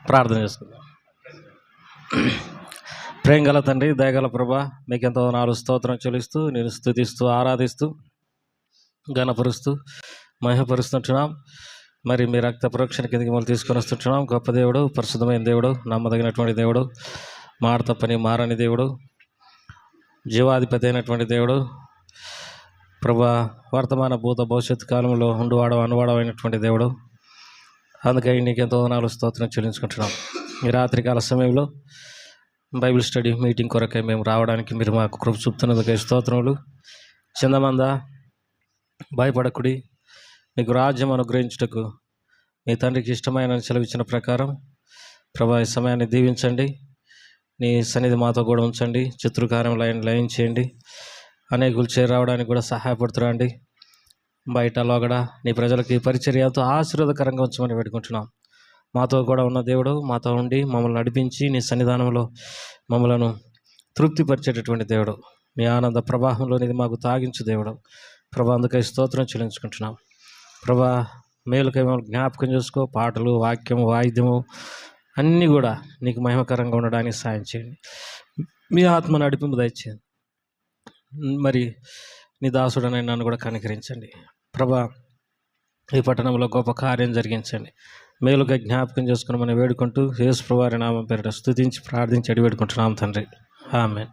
ప్రార్థన చేసుకుందాం. ప్రేమ గల తండ్రి, దయగల ప్రభా, మీకు ఎంతో నాలుగు స్తోత్రం చెల్లిస్తూ నేను స్తుతిస్తూ ఆరాధిస్తూ ఘనపరుస్తూ మహిమపరుస్తుంటున్నాం. మరి మీ రక్త ప్రోక్షణ కిందకి మళ్ళీ తీసుకొని వస్తుంటున్నాం. గొప్ప దేవుడు, పరిశుద్ధమైన దేవుడు, నమ్మదగినటువంటి దేవుడు, మాట తప్పని మారని దేవుడు, జీవాధిపతి అయినటువంటి దేవుడు, ప్రభా, వర్తమాన భూత భవిష్యత్తు కాలంలో అనువాడమైనటువంటి దేవుడు. అందుకని నీకు ఎంతో నాలుగు స్తోత్రం చెల్లించుకుంటున్నాం. ఈ రాత్రికాల సమయంలో బైబిల్ స్టడీ మీటింగ్ కొరకై మేము రావడానికి మీరు మాకు కృప చూపుతున్నందుకై స్తోత్రములు. చందమంద భయపడకుడి, నీకు రాజ్యం అనుగ్రహించుటకు మీ తండ్రికి ఇష్టమైన సెలవిచ్చిన ప్రకారం ప్రభా ఈ సమయాన్ని దీవించండి. నీ సన్నిధి మాతో కూడా ఉంచండి. శత్రుకార్యం లయం చేయండి. అనేకులు చేరావడానికి కూడా సహాయపడుతురండి. బయట లోగడ నీ ప్రజలకి పరిచర్యతో ఆశీర్వాదకరంగా ఉంచమని పెట్టుకుంటున్నాం. మాతో కూడా ఉన్న దేవుడు, మాతో ఉండి మమ్మల్ని నడిపించి నీ సన్నిధానంలో మమ్మలను తృప్తిపరిచేటటువంటి దేవుడు, మీ ఆనంద ప్రవాహంలోనిది మాకు తాగించు దేవుడు. ప్రభా, అందుకై స్తోత్రం చెల్లించుకుంటున్నాం. ప్రభా, మేలుకై మమ్మల్ని జ్ఞాపకం చేసుకో. పాటలు, వాక్యము, వాయిద్యము అన్నీ కూడా నీకు మహిమకరంగా ఉండడానికి సాయం చేయండి. మీ ఆత్మ నడిపింపు దయచేయండి. మరి నీ దాసుడనే నన్ను కూడా కనికరించండి. ప్రభా, ఈ పట్టణంలో గొప్ప కార్యం జరిగించండి. మేలుగా జ్ఞాపకం చేసుకుని మనం వేడుకుంటూ యేసు ప్రభువారి నామం పేరిట స్తుతించి ప్రార్థించి అడిగి వేడుకుంటున్నాం తండ్రి. ఆమేన్.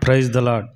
Praise the lord.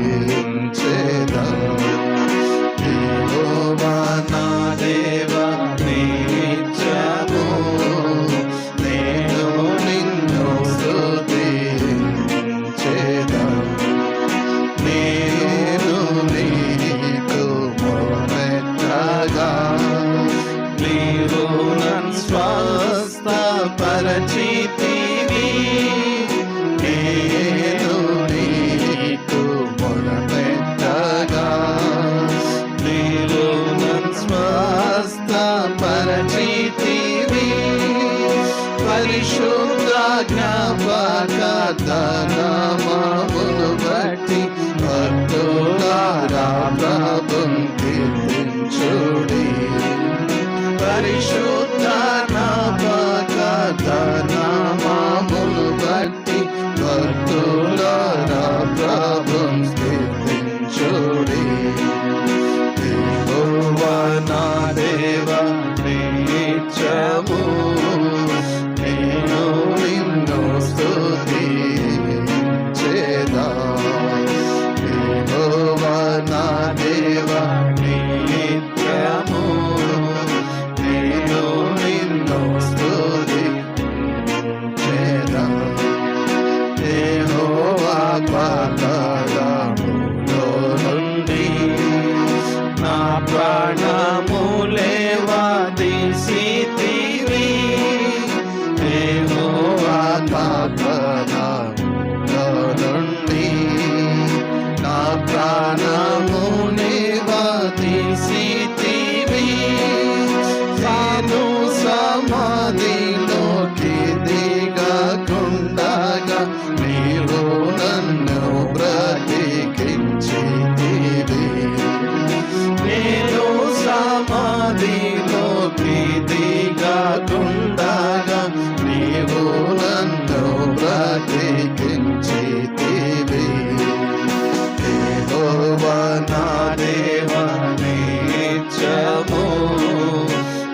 స్తుతించెదా. యెహోవా నా దేవా నిత్యము నేను నిన్ను స్తుతించెదా. నేను నీకు మొరపెట్టగా నీవు నన్ను స్వస్థపరచితివి. నేను నీకు మొరపెట్టగా నీవు నన్ను స్వస్థపరచితివి. పరిశుద్ధ జ్ఞాపక నామమును బట్టి భక్తులారా ప్రభువును కీర్తించుడి. పరిశుద్ధ జ్ఞాపక నామమును బట్టి భక్తులారా ప్రభువును కీర్తించుడి. యెహోవా నా దేవా నిత్యము నేను నిన్ను స్తుతించెదా. యెహోవా నా దేవా నిత్యము నేను నిన్ను స్తుతించెదా. యెహోవా పాతాళములో నుండి నా ప్రాణము లేవదీసితివి. యెహోవా పాతాళములో నుండి నా ప్రాణము లేవదీసితివి. నేను సమాధిలోకి దిగకుండగా నీవు నన్ను బ్రతికించితివి. నేను సమాధిలోకి దిగకుండగా నీవు నన్ను బ్రతికించితివి. యెహోవా నా దేవా నిత్యము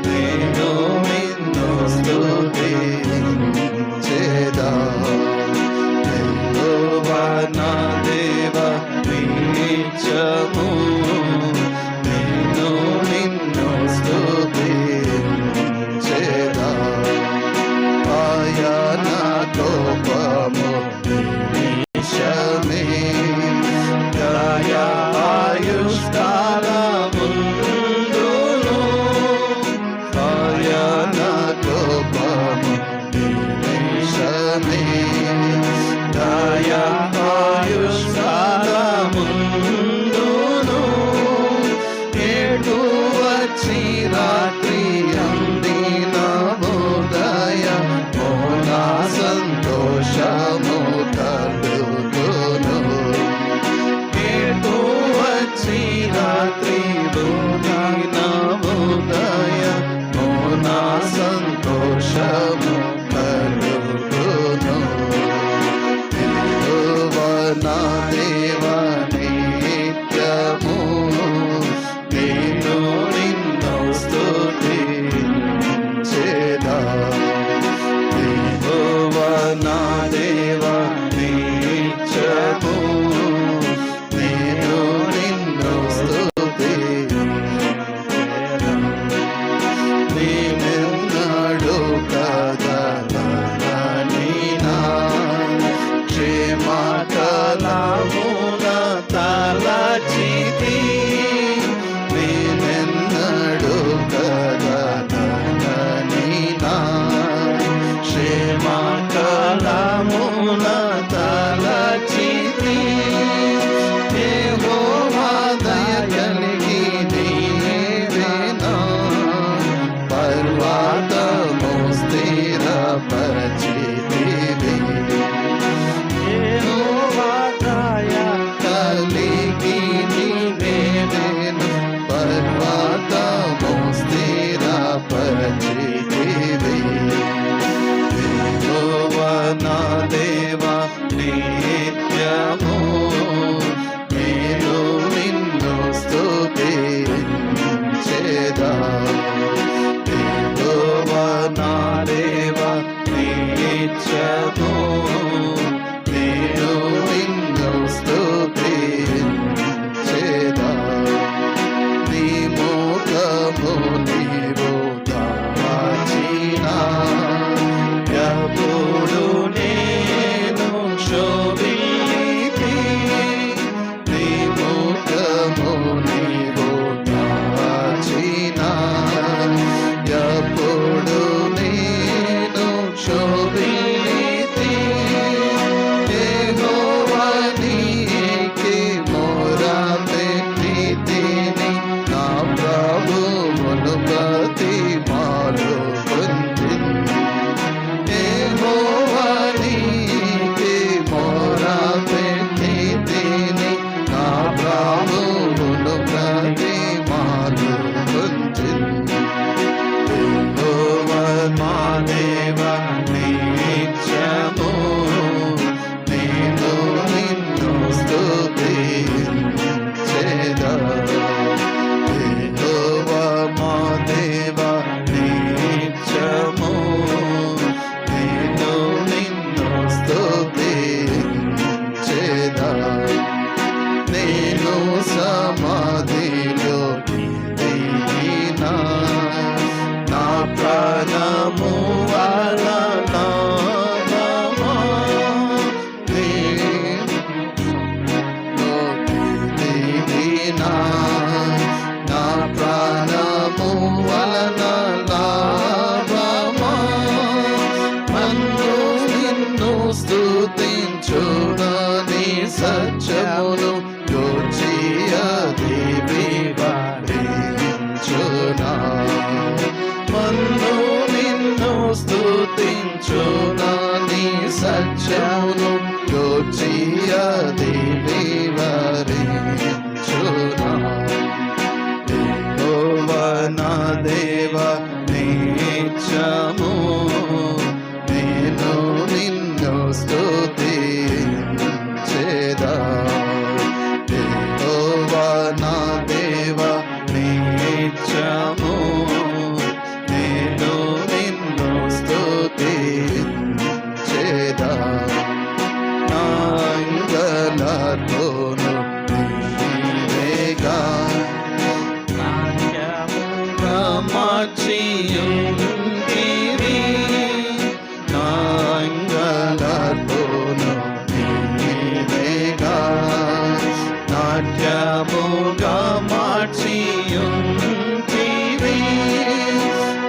నేను నిన్ను స్తుతించెదా. యెహోవా నా దేవా నిత్యము నేను నిన్ను స్తుతించెదా. ఆయన కోపము నిమిషమే దయా ఆయుష్కాలముందును. ఆయన కోపము నిమిషమే దయా ఆయుష్కాలముందును. స్తుతించెదా నీ ముఖము నీవు దాచిన ఎప్పుడు నేను శోభిల్లితి నీ ముఖము నీవు దాచిన ఎప్పుడు నేను శోభిల్లితి యెహోవా నీకే మొరపెట్టితిని నా ప్రభువును బ్రతిమాలుకొంటిని యెహోవా నీకే మొరపెట్టితిని నా ప్రభువును బ్రతిమాలుకొంటిని యెహోవా మా దేవా నిత్యము నేను నిన్ను స్తుతించెదా యెహోవా మా దేవా నిత్యము నేను నిన్ను స్తుతించెదా నేను సమాధిలోకి దిగినా నా ప్రాణము వలనమా దిగినా నా ప్రాణము వలన లాభమా మన్ను నిన్ను స్తుతించునని సత్యమును గూర్చియది వివరించునా మన్ను నిన్ను స్తుతించునని సత్యమును గూర్చియది వివరించునా యెహోవా నా దేవా నిత్యము నేను నిన్ను స్తుతించెదా యెహోవా నా దేవా నిత్యము నేను నిన్ను స్తుతించెదా నా అంగలార్పును నీవేగా మార్చియుంటివి నా అంగలార్పును నీవేగా నాట్యముగా మార్చియుంటివి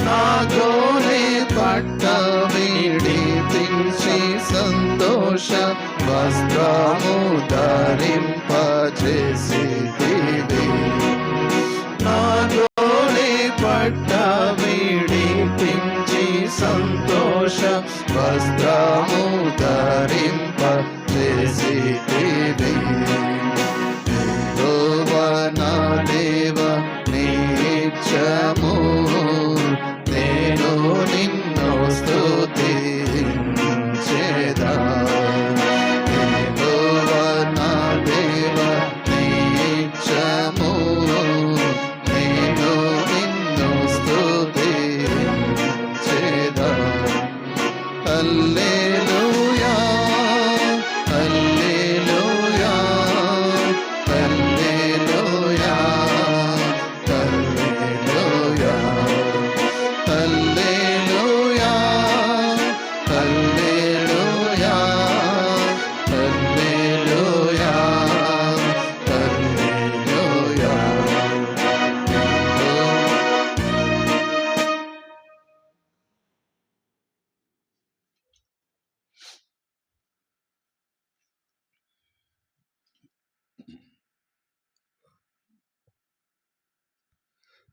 నా గోనె పట్ట విడిపించి సంతోష వస్త్రము ధరింపజేసితివి నా గోనె పట్ట విడిపించి సంతోష వస్త్రము ధరింపజేసితివి యెహోవా నా దేవా నిత్యము నేను నిన్ను స్తుతించెదా యెహోవా నా దేవా నిత్యము నేను నిన్ను స్తుతించెదా హల్లెలూయా హల్లెలూయా హల్లెలూయా హల్లెలూయా హల్లెలూయా హల్లెలూయా హల్లెలూయా హల్లెలూయా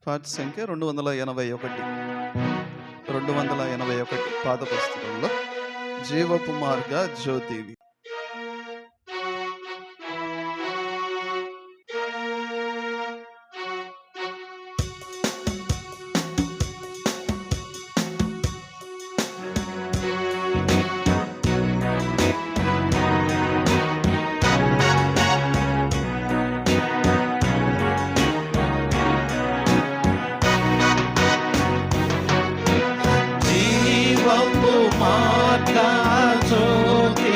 పాఠ సంఖ్య 281 పాద పుస్తకంలో జీవపు మార్గ జ్యోతివి. జీవపు మార్గ జ్యోతి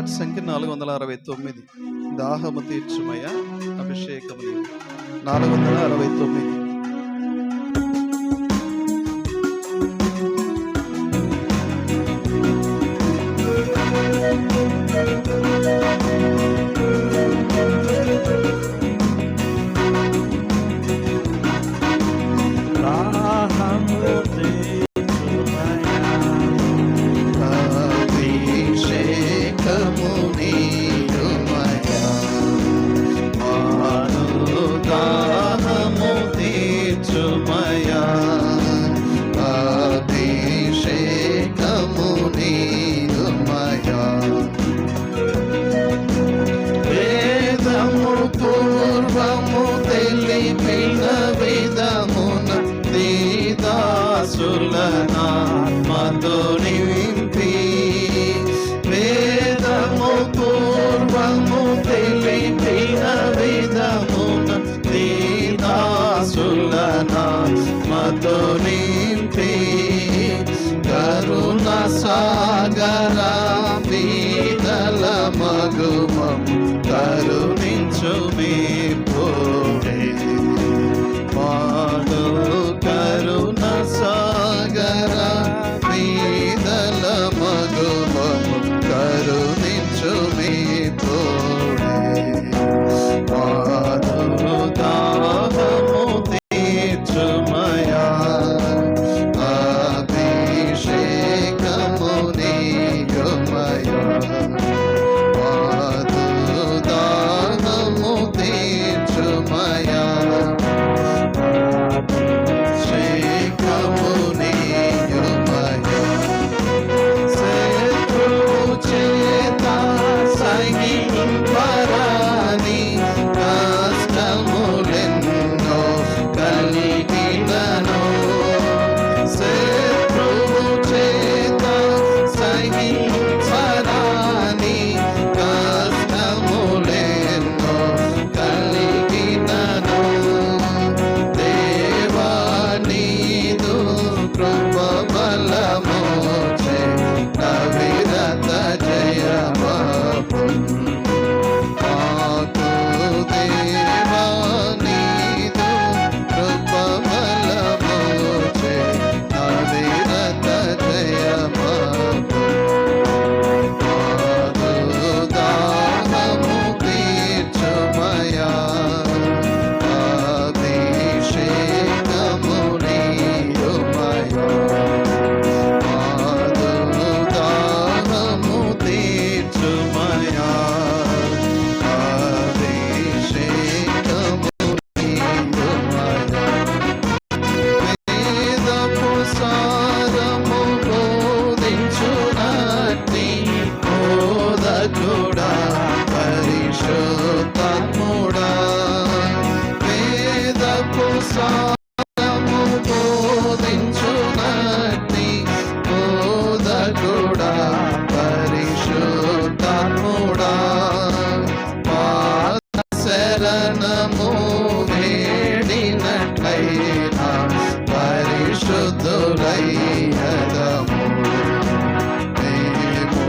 పాట సంఖ్య 469. దాహము తీర్చుమయ అభిషేకము నీవు. 469. అభిషేకము నీయుమయా, దాహము తీర్చుమయా, అభిషేకము నీయుమయా. వేదము పూర్వము తెలిపిన విధమున నీ దాసులన మధు నింపి, వేదము పూర్వము తెలిపిన విధమున నీ దాసులన మధు నింపి, కరుణ సాగర పీతల మగుమం కరుణించు మీ పోడే. మాధు కరుణ సాగర పీతల మగుమం కరుణించు మీ పోడే. మాధు దాహము తీర్చుమయా, అభిషేకము నీయుమయా, మాధు దాహము తీర్చుమయా, అభిషేకము నీయుమయా. శత్రువు చేత సహింపరాని కష్టములెన్నో కలిగినను, శత్రువు చేత సహింపరాని కష్టములెన్నో కలిగినను, దేవా నీదు కృప బలమోచే అవిరత జయమపు. మాకు దేవా నీదు కృప బలమోచే అవిరత జయమపు. మాధు దాహము తీర్చుమయా, అభిషేకము నీయుమయా, మాధు దాహము తీర్చుమయా, అభిషేకము నీయుమయా. వేదపు సారము బోధించునట్టి బోధకుడా పరిశుద్ధాత్ముడా, వేదపు సారము బోధించునట్టి బోధకుడా పరిశుద్ధాత్ముడా, పాద శరణము వేడినట్లయినా పరిశుద్ధులయ్యదము. మేము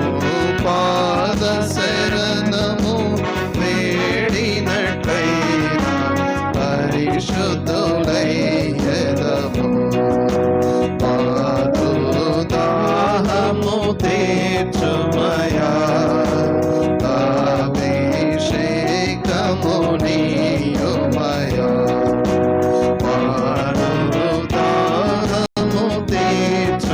పాద శరణము వేడినట్లయినా పరిశుద్ధులయ్యదము. మాధు దాహము తీర్చుమయా, అభిషేకము నీయుమయా, మాధు దాహము తీర్చు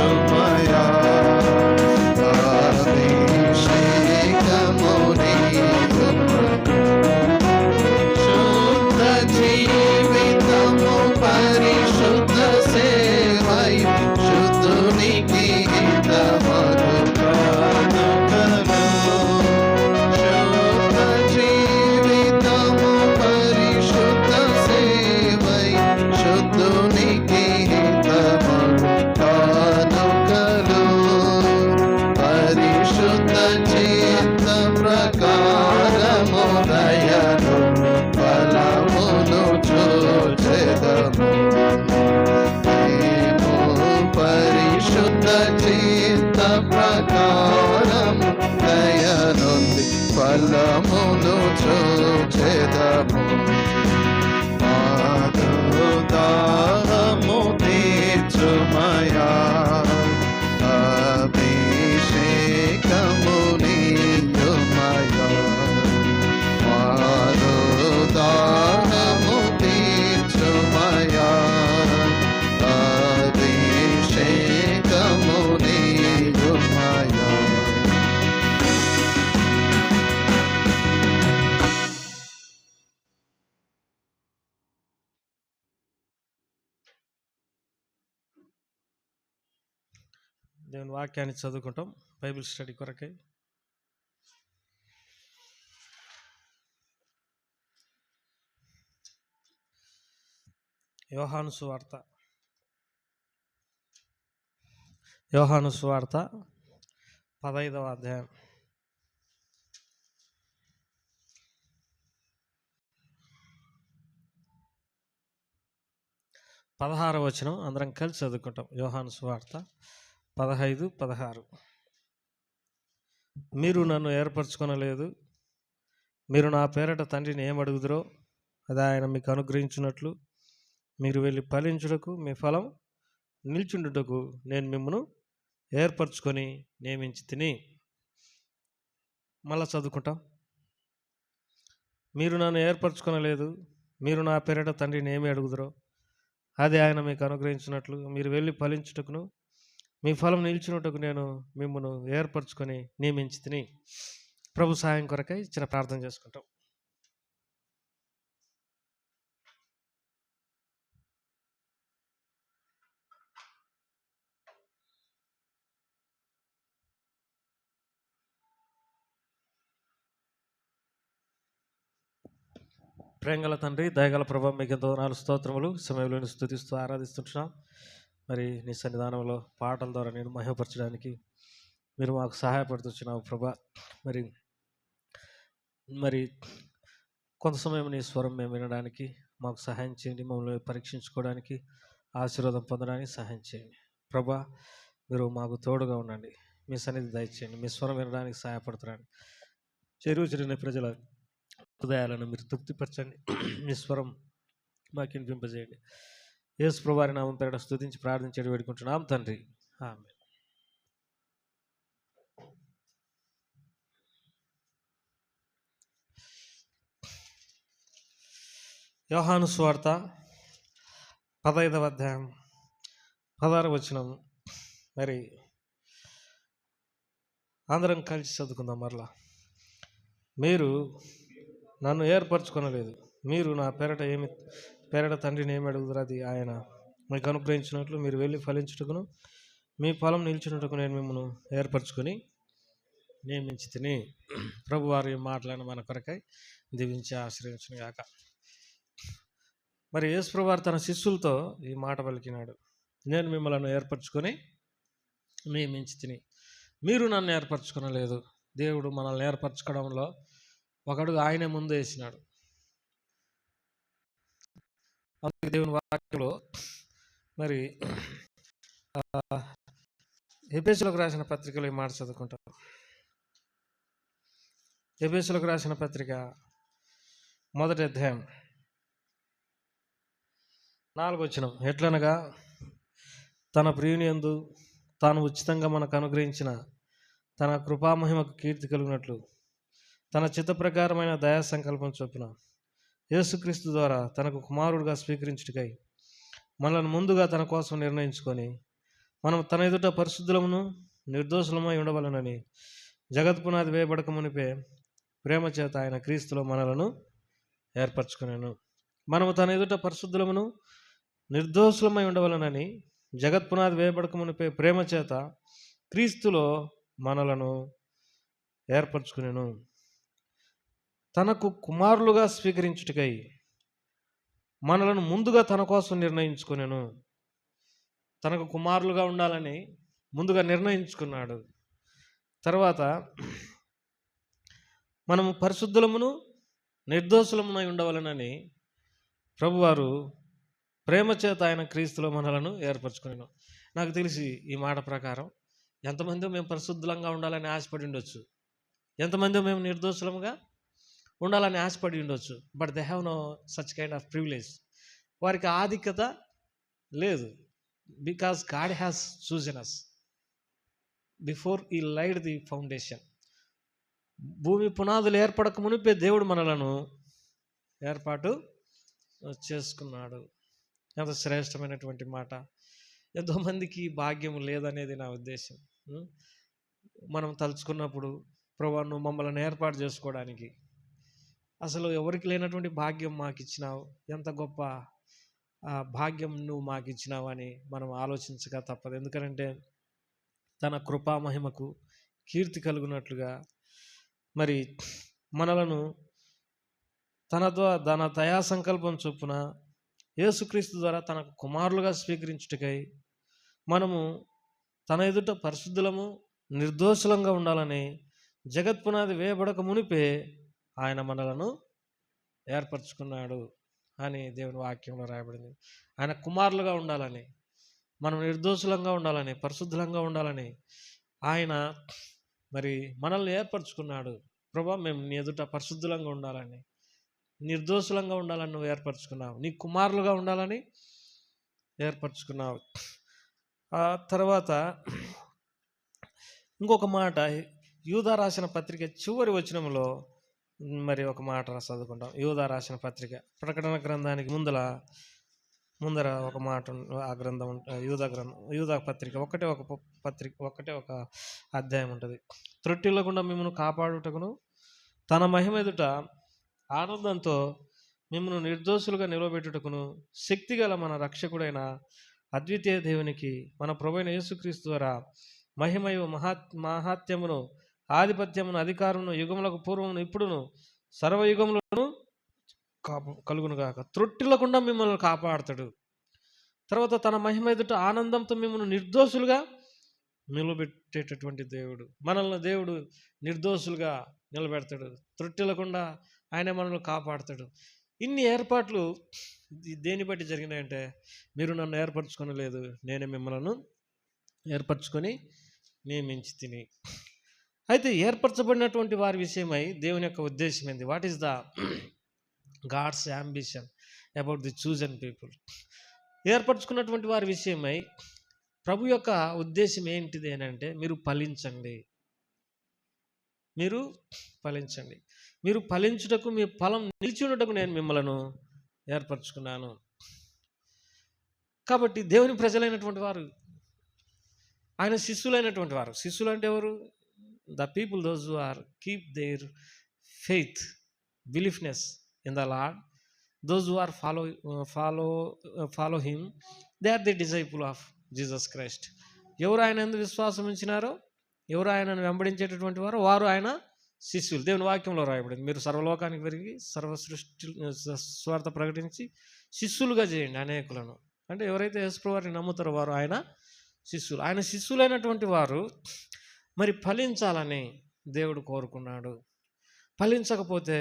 దేవుని వాక్యాన్ని చదువుకుంటాం బైబిల్ స్టడీ కొరకై. యోహాను సువార్త 15వ అధ్యాయం 16వ వచనం అందరం కలిసి చదువుకుంటాం. యోహాను సువార్త 15:16. మీరు నన్ను ఏర్పరచుకొనలేదు, మీరు నా పేరట తండ్రిని ఏమడుగుదురో అది ఆయన మీకు అనుగ్రహించినట్లు మీరు వెళ్ళి ఫలించుటకు మీ ఫలం నిల్చుండుటకు నేను మిమ్మను ఏర్పరచుకొని నియమించి తిని. మళ్ళా చదువుకుంటాం. మీరు నన్ను ఏర్పరచుకొనలేదు, మీరు నా పేరట తండ్రిని ఏమి అడుగుదురో అది ఆయన మీకు అనుగ్రహించినట్లు మీరు వెళ్ళి ఫలించుటకును మీ ఫలం నిల్చున్నట్టుకు నేను మిమ్మల్ని ఏర్పరచుకొని నియమించి తిని. ప్రభు సహాయం కొరకై చిన్న ప్రార్థన చేసుకుంటాం. ప్రేంగల తండ్రి, దయగల ప్రభావం, మీకు ఎంతో 4 స్తోత్రములు సమయంలో స్తుతిస్తూ ఆరాధిస్తుంటున్నాం. మరి నీ సన్నిధానంలో పాటల ద్వారా నేను మహిమపరచడానికి మీరు మాకు సహాయపడుతున్నావు ప్రభా. మరి కొంత సమయం నీ స్వరం మేము వినడానికి మాకు సహాయం చేయండి. మమ్మల్ని పరీక్షించుకోవడానికి, ఆశీర్వాదం పొందడానికి సహాయం చేయండి ప్రభా. మీరు మాకు తోడుగా ఉండండి, మీ సన్నిధి దయచేయండి, మీ స్వరం వినడానికి సహాయపడుతున్నాను. చెరిగిన ప్రజల హృదయాలను మీరు తృప్తిపరచండి, మీ స్వరం మాకు వినిపింపజేయండి. యేసు ప్రభువారి నామం పేరట స్తుతించి ప్రార్థించి వేడుకుంటున్నాం తండ్రి, ఆమేన్. యోహాను సువార్త 15వ అధ్యాయం 16వ వచనం. మరి అందరం కలిసి చదువుకుందాం. మరలా, మీరు నన్ను ఏర్పరచుకొనలేదు, మీరు నా పేరట తండ్రిని ఏమి అడుగుతారు అది ఆయన మీకు అనుగ్రహించినట్లు మీరు వెళ్ళి ఫలించుటకును మీ ఫలం నిలిచినట్టుకు నేను మిమ్మల్ని ఏర్పరచుకొని నియమించి తిని. ప్రభు వారి మాటలను మన కొరకై దీవించి ఆశ్రయించిన గాక. మరి యేసు ప్రభు వారు తన శిష్యులతో ఈ మాట పలికినాడు, నేను మిమ్మల్ని ఏర్పరచుకొని నియమించి తిని. మీరు నన్ను ఏర్పరచుకొనలేదు. దేవుడు మనల్ని ఏర్పరచుకోవడంలో ఒకడుగు ఆయనే ముందు వేసినాడు. దేవుని వాక్యంలో మరి ఎఫెసీయులకు రాసిన పత్రికలో ఈ మాట చదువుకుంటాం. ఎఫెసీయులకు రాసిన పత్రిక 1వ అధ్యాయం 4వ వచనం. ఎట్లనగా తన ప్రియుని యందు తాను ఉచితంగా మనకు అనుగ్రహించిన తన కృపామహిమకు కీర్తి కలిగినట్లు తన చిత్త ప్రకారమైన దయా సంకల్పం చొప్పున యేసుక్రీస్తు ద్వారా తనకు కుమారుడిగా స్వీకరించుటకై మనల్ని ముందుగా తన కోసం నిర్ణయించుకొని మనం తన ఎదుట పరిశుద్ధులమును నిర్దోషులమై ఉండవలనని జగత్ పునాది వేయబడక మునిపే ప్రేమ చేత ఆయన క్రీస్తులో మనలను ఏర్పరచుకున్నాను. మనము తన ఎదుట పరిశుద్ధులమును నిర్దోషులమై ఉండవలనని జగత్ పునాది వేయబడక మునిపే ప్రేమ చేత క్రీస్తులో మనలను ఏర్పరచుకునేను. తనకు కుమారులుగా స్వీకరించుటకై మనలను ముందుగా తన కోసం నిర్ణయించుకునేను. తనకు కుమారులుగా ఉండాలని ముందుగా నిర్ణయించుకున్నాడు. తర్వాత మనము పరిశుద్ధులమును నిర్దోషులమునై ఉండవలనని ప్రభువారు ప్రేమ చేత ఆయన క్రీస్తులో మనలను ఏర్పరచుకునేను. నాకు తెలిసి ఈ మాట ప్రకారం ఎంతమంది మేము పరిశుద్ధంగా ఉండాలని ఆశపడి ఉండొచ్చు, ఎంతమంది మేము నిర్దోషులముగా ఉండాలని ఆశపడి ఉండొచ్చు. But they have no such kind of privilege. వారికి ఆధిక్యత లేదు. Because God has chosen us before he laid the foundation. భూమి పునాదులు ఏర్పడక మునిపే దేవుడు మనలను ఏర్పాటు చేసుకున్నాడు. ఎంత శ్రేష్టమైనటువంటి మాట. ఎంతోమందికి భాగ్యం లేదనేది నా ఉద్దేశం. మనం తలుచుకున్నప్పుడు ప్రభువా నువ్వు మమ్మల్ని ఏర్పాటు చేసుకోవడానికి అసలు ఎవరికి లేనటువంటి భాగ్యం మాకు ఇచ్చినావు, ఎంత గొప్ప భాగ్యం నువ్వు మాకు ఇచ్చినావు అని మనం ఆలోచించక తప్పదు. ఎందుకంటే తన కృపా మహిమకు కీర్తి కలుగునట్లుగా మరి మనలను తన దయా సంకల్పం చొప్పున యేసుక్రీస్తు ద్వారా తన కుమారులుగా స్వీకరించుటకై మనము తన ఎదుట పరిశుద్ధులము నిర్దోషులంగా ఉండాలని జగత్పునాది వేయబడక మునిపే ఆయన మనలను ఏర్పరచుకున్నాడు అని దేవుని వాక్యంలో రాయబడింది. ఆయన కుమారులుగా ఉండాలని, మనం నిర్దోషులంగా ఉండాలని, పరిశుద్ధులంగా ఉండాలని ఆయన మరి మనల్ని ఏర్పరచుకున్నాడు. ప్రభా, మేము నీ ఎదుట పరిశుద్ధులంగా ఉండాలని, నిర్దోషులంగా ఉండాలని నువ్వు ఏర్పరచుకున్నావు. నీ కుమారులుగా ఉండాలని ఏర్పరచుకున్నావు. ఆ తర్వాత ఇంకొక మాట, యూదా రాసిన పత్రిక చివరి వచనంలో మరి ఒక మాట చదువుకుంటాం. యూదా రాసిన పత్రిక ప్రకటన గ్రంథానికి ముందర ఒక మాట, ఆ గ్రంథం యూదా పత్రిక ఒకటే ఒక అధ్యాయం ఉంటుంది. త్రొట్టిల్లకుండా మిమ్మల్ని కాపాడుటకును తన మహిమ ఎదుట ఆనందంతో మిమ్మల్ని నిర్దోషులుగా నిలవబెట్టుటకును శక్తిగల మన రక్షకుడైన అద్వితీయ దేవునికి మన ప్రభువైన యేసుక్రీస్తు ద్వారా మహిమయు మహాత్యమును ఆధిపత్యమును అధికారమును యుగములకు పూర్వమును ఇప్పుడును సర్వయుగములను కలుగునుగాక. త్రొట్టిల్లకుండా మిమ్మల్ని కాపాడుతాడు. తర్వాత తన మహిమ ఎదుట ఆనందంతో మిమ్మల్ని నిర్దోషులుగా నిలబెట్టేటటువంటి దేవుడు. మనల్ని దేవుడు నిర్దోషులుగా నిలబెడతాడు. త్రొట్టిల్లకుండా ఆయన మనల్ని కాపాడుతాడు. ఇన్ని ఏర్పాట్లు దేని బట్టి జరిగినాయంటే, మీరు నన్ను ఏర్పరచుకొనలేదు, నేనే మిమ్మల్ని ఏర్పరచుకొని నియమించి తిని. అయితే ఏర్పరచబడినటువంటి వారి విషయమై దేవుని యొక్క ఉద్దేశం ఏంది? What is the God's ambition about the chosen people? ఏర్పరచుకున్నటువంటి వారి విషయమై ప్రభు యొక్క ఉద్దేశం ఏంటిది అని అంటే, మీరు ఫలించండి, మీరు ఫలించుటకు, మీ ఫలం నిలిచి ఉండటకు నేను మిమ్మలను ఏర్పరచుకున్నాను. కాబట్టి దేవుని ప్రజలైనటువంటి వారు, ఆయన శిష్యులైనటువంటి వారు, శిష్యులు అంటే ఎవరు? The people those who are keep their faith, beliefness in the Lord, those who are follow him, they are the disciple of Jesus Christ. ఎవరు ఆయన యందు విశ్వాసం ఉంచినారో, ఎవరు ఆయనను వెంబడించేటటువంటి వారు, వారు ఆయన శిష్యులు. దేవుని వాక్యంలో రాయబడింది, మీరు సర్వలోకానికి పెరిగి సర్వసృష్టి స్వార్థ ప్రకటించి శిష్యులుగా చేయండి అనేకులను. అంటే ఎవరైతే యేసు వారిని నమ్ముతారో వారు ఆయన శిష్యులు. ఆయన శిష్యులైనటువంటి వారు మరి ఫలించాలని దేవుడు కోరుకున్నాడు. ఫలించకపోతే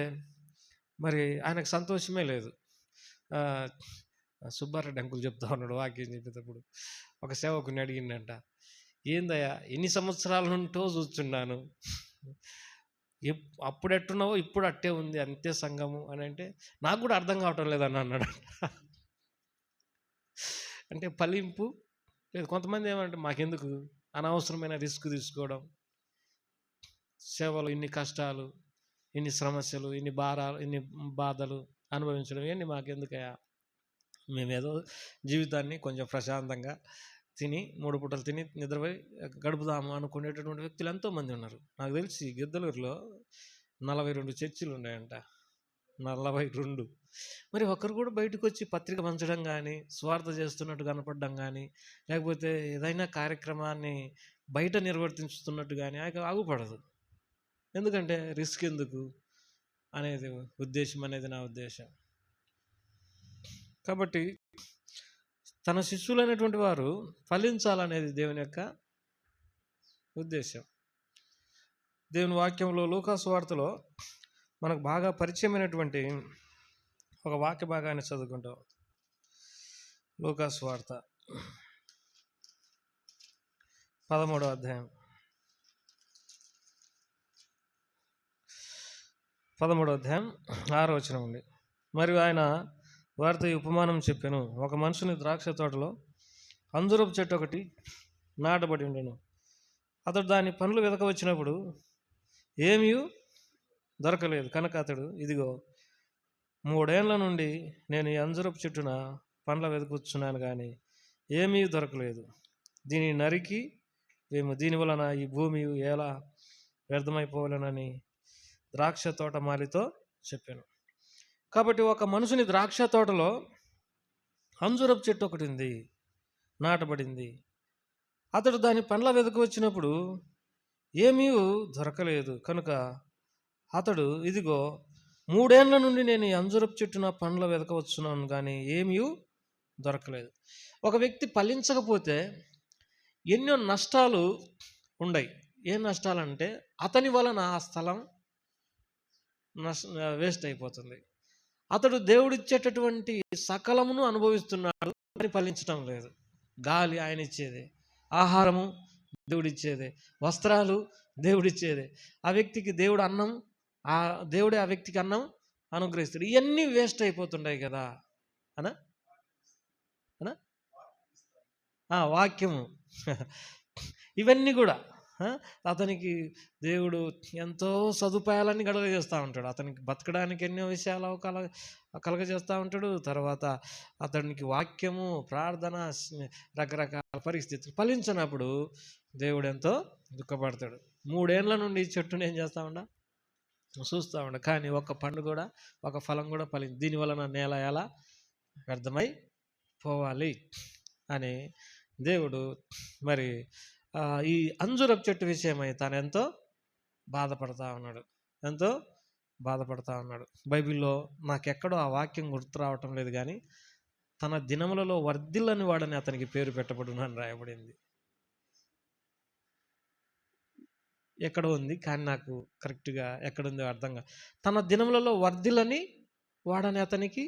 మరి ఆయనకు సంతోషమే లేదు. సుబ్బారెడ్డి అంకుల్ చెప్తా ఉన్నాడు వాక్యం చెప్పేటప్పుడు, ఒక సేవకుని అడిగిందంట, ఏందయ్యా ఎన్ని సంవత్సరాల నుంటో చూస్తున్నాను, అప్పుడు ఎట్టున్నావో ఇప్పుడు అట్టే ఉంది, అంతే సంఘము అని అంటే, నాకు కూడా అర్థం కావటం లేదని అన్నాడు. అంటే ఫలింపు లేదు. కొంతమంది ఏమంటే, మాకెందుకు అనవసరమైన రిస్క్ తీసుకోవడం, సేవలు ఇన్ని కష్టాలు, ఇన్ని సమస్యలు, ఇన్ని భారాలు, ఇన్ని బాధలు అనుభవించడం ఇవన్నీ మాకెందుకయ్యా, మేమేదో జీవితాన్ని కొంచెం ప్రశాంతంగా తిని 3 పూటలు తిని నిద్రపోయి గడుపుదాము అనుకునేటటువంటి వ్యక్తులు ఎంతోమంది ఉన్నారు. నాకు తెలిసి గిద్దలూరులో 42 చర్చిలు ఉన్నాయంట. 42. మరి ఒకరు కూడా బయటకు వచ్చి పత్రిక పంచడం కానీ, స్వార్థ చేస్తున్నట్టు కనపడడం కానీ, లేకపోతే ఏదైనా కార్యక్రమాన్ని బయట నిర్వర్తించుతున్నట్టు కానీ ఆగుపడదు. ఎందుకంటే రిస్క్ ఎందుకు అనేది ఉద్దేశం అనేది నా ఉద్దేశం. కాబట్టి తన శిష్యులైనటువంటి వారు ఫలించాలనేది దేవుని యొక్క ఉద్దేశం. దేవుని వాక్యంలో లూకా సువార్తలో మనకు బాగా పరిచయమైనటువంటి ఒక వాక్య భాగాన్ని చదువుకుంటాం. లూకా సువార్త 13వ అధ్యాయం 6వ వచనం ఉంది. మరియు ఆయన వారితో ఈ ఉపమానం చెప్పాను. ఒక మనుషుని ద్రాక్ష తోటలో అంజూరపు చెట్టు ఒకటి నాటబడి ఉండెను. అతడు దాని పండ్లు వెదక వచ్చినప్పుడు ఏమీ దొరకలేదు. కనుక అతడు, ఇదిగో 3 ఏళ్ల నుండి నేను ఈ అంజూరపు చెట్టున పండ్ల వెతుకుతున్నాను, కానీ ఏమీ దొరకలేదు. దీన్ని నరికి మేము దీని వలన ఈ భూమి ఎలా వ్యర్థమైపోవాలనని ద్రాక్ష తోట మాలితో చెప్పాను. కాబట్టి ఒక మనుషుని ద్రాక్ష తోటలో అంజూరపు చెట్టు ఒకటి ఉంది, నాటబడింది. అతడు దాని పండ్ల వెదకు వచ్చినప్పుడు ఏమీ దొరకలేదు. కనుక అతడు, ఇదిగో 3 ఏండ్ల నుండి నేను ఈ అంజూరపు చెట్టున పండ్ల వెదక వచ్చున్నాను, కానీ ఏమీ దొరకలేదు. ఒక వ్యక్తి ఫలించకపోతే ఎన్నో నష్టాలు ఉండయి. ఏ నష్టాలంటే అతని వలన ఆ స్థలం వేస్ట్ అయిపోతుంది. అతడు దేవుడిచ్చేటటువంటి సకలమును అనుభవిస్తున్నాడు, అని ఫలించడం లేదు. గాలి ఆయన ఇచ్చేదే, ఆహారము దేవుడిచ్చేదే, వస్త్రాలు దేవుడిచ్చేదే. ఆ వ్యక్తికి దేవుడు అన్నం, ఆ దేవుడే ఆ వ్యక్తికి అన్నం అనుగ్రహిస్తాడు. ఇవన్నీ వేస్ట్ అయిపోతుంటాయి కదా అనా అనా వాక్యము ఇవన్నీ కూడా అతనికి దేవుడు ఎంతో సదుపాయాలన్నీ కలుగజేస్తూ ఉంటాడు. అతనికి బతకడానికి ఎన్నో విషయాలు కలుగజేస్తూ ఉంటాడు. తర్వాత అతనికి వాక్యము, ప్రార్థన, రకరకాల పరిస్థితులు ఫలించినప్పుడు దేవుడు ఎంతో దుఃఖపడతాడు. 3 ఏండ్ల నుండి ఈ చెట్టుని ఏం చేస్తూ ఉండ, చూస్తూ ఉండ, కానీ ఒక పండు కూడా, ఒక ఫలం కూడా దీనివల్ల నా నేల ఎలా వ్యర్థమై పోవాలి అని దేవుడు మరి ఈ అంజూరపు చెట్టు విషయమై తాను ఎంతో బాధపడతా ఉన్నాడు. బైబిల్లో నాకెక్కడో ఆ వాక్యం గుర్తు రావటం లేదు, కానీ తన దినములలో వర్ధిల్లని వాడని అతనికి పేరు పెట్టబడును అని రాయబడింది. ఎక్కడ ఉంది, కానీ నాకు కరెక్ట్గా ఎక్కడుందో అర్థంగా, తన దినములలో వర్ధిల్లని వాడని అతనికి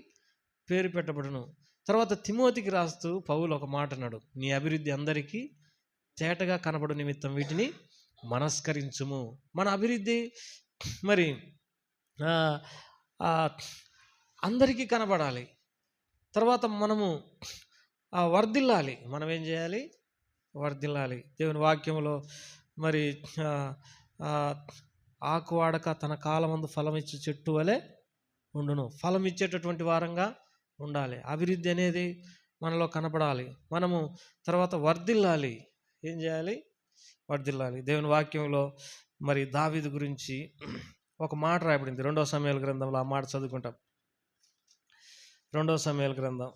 పేరు పెట్టబడును. తర్వాత తిమోతికి రాస్తూ పౌలు ఒక మాట అన్నాడు, నీ అభివృద్ధి అందరికీ తేటగా కనబడు నిమిత్తం వీటిని మనస్కరించుము. మన అభివృద్ధి మరి అందరికీ కనబడాలి. తర్వాత మనము వర్ధిల్లాలి. మనం ఏం చేయాలి? వర్ధిల్లాలి. దేవుని వాక్యంలో మరి ఆకు వాడక తన కాలమందు ఫలం ఇచ్చే చెట్టు వలె ఉండును. ఫలం ఇచ్చేటటువంటి వారంగా ఉండాలి. అభివృద్ధి అనేది మనలో కనపడాలి. మనము తర్వాత వర్ధిల్లాలి. ఏం చేయాలి? వర్ధిల్లాలి. దేవుని వాక్యంలో మరి దావీదు గురించి ఒక మాట రాయబడింది 2వ సమూయేలు గ్రంథంలో. ఆ మాట చదువుకుంటాం. 2వ సమూయేలు గ్రంథం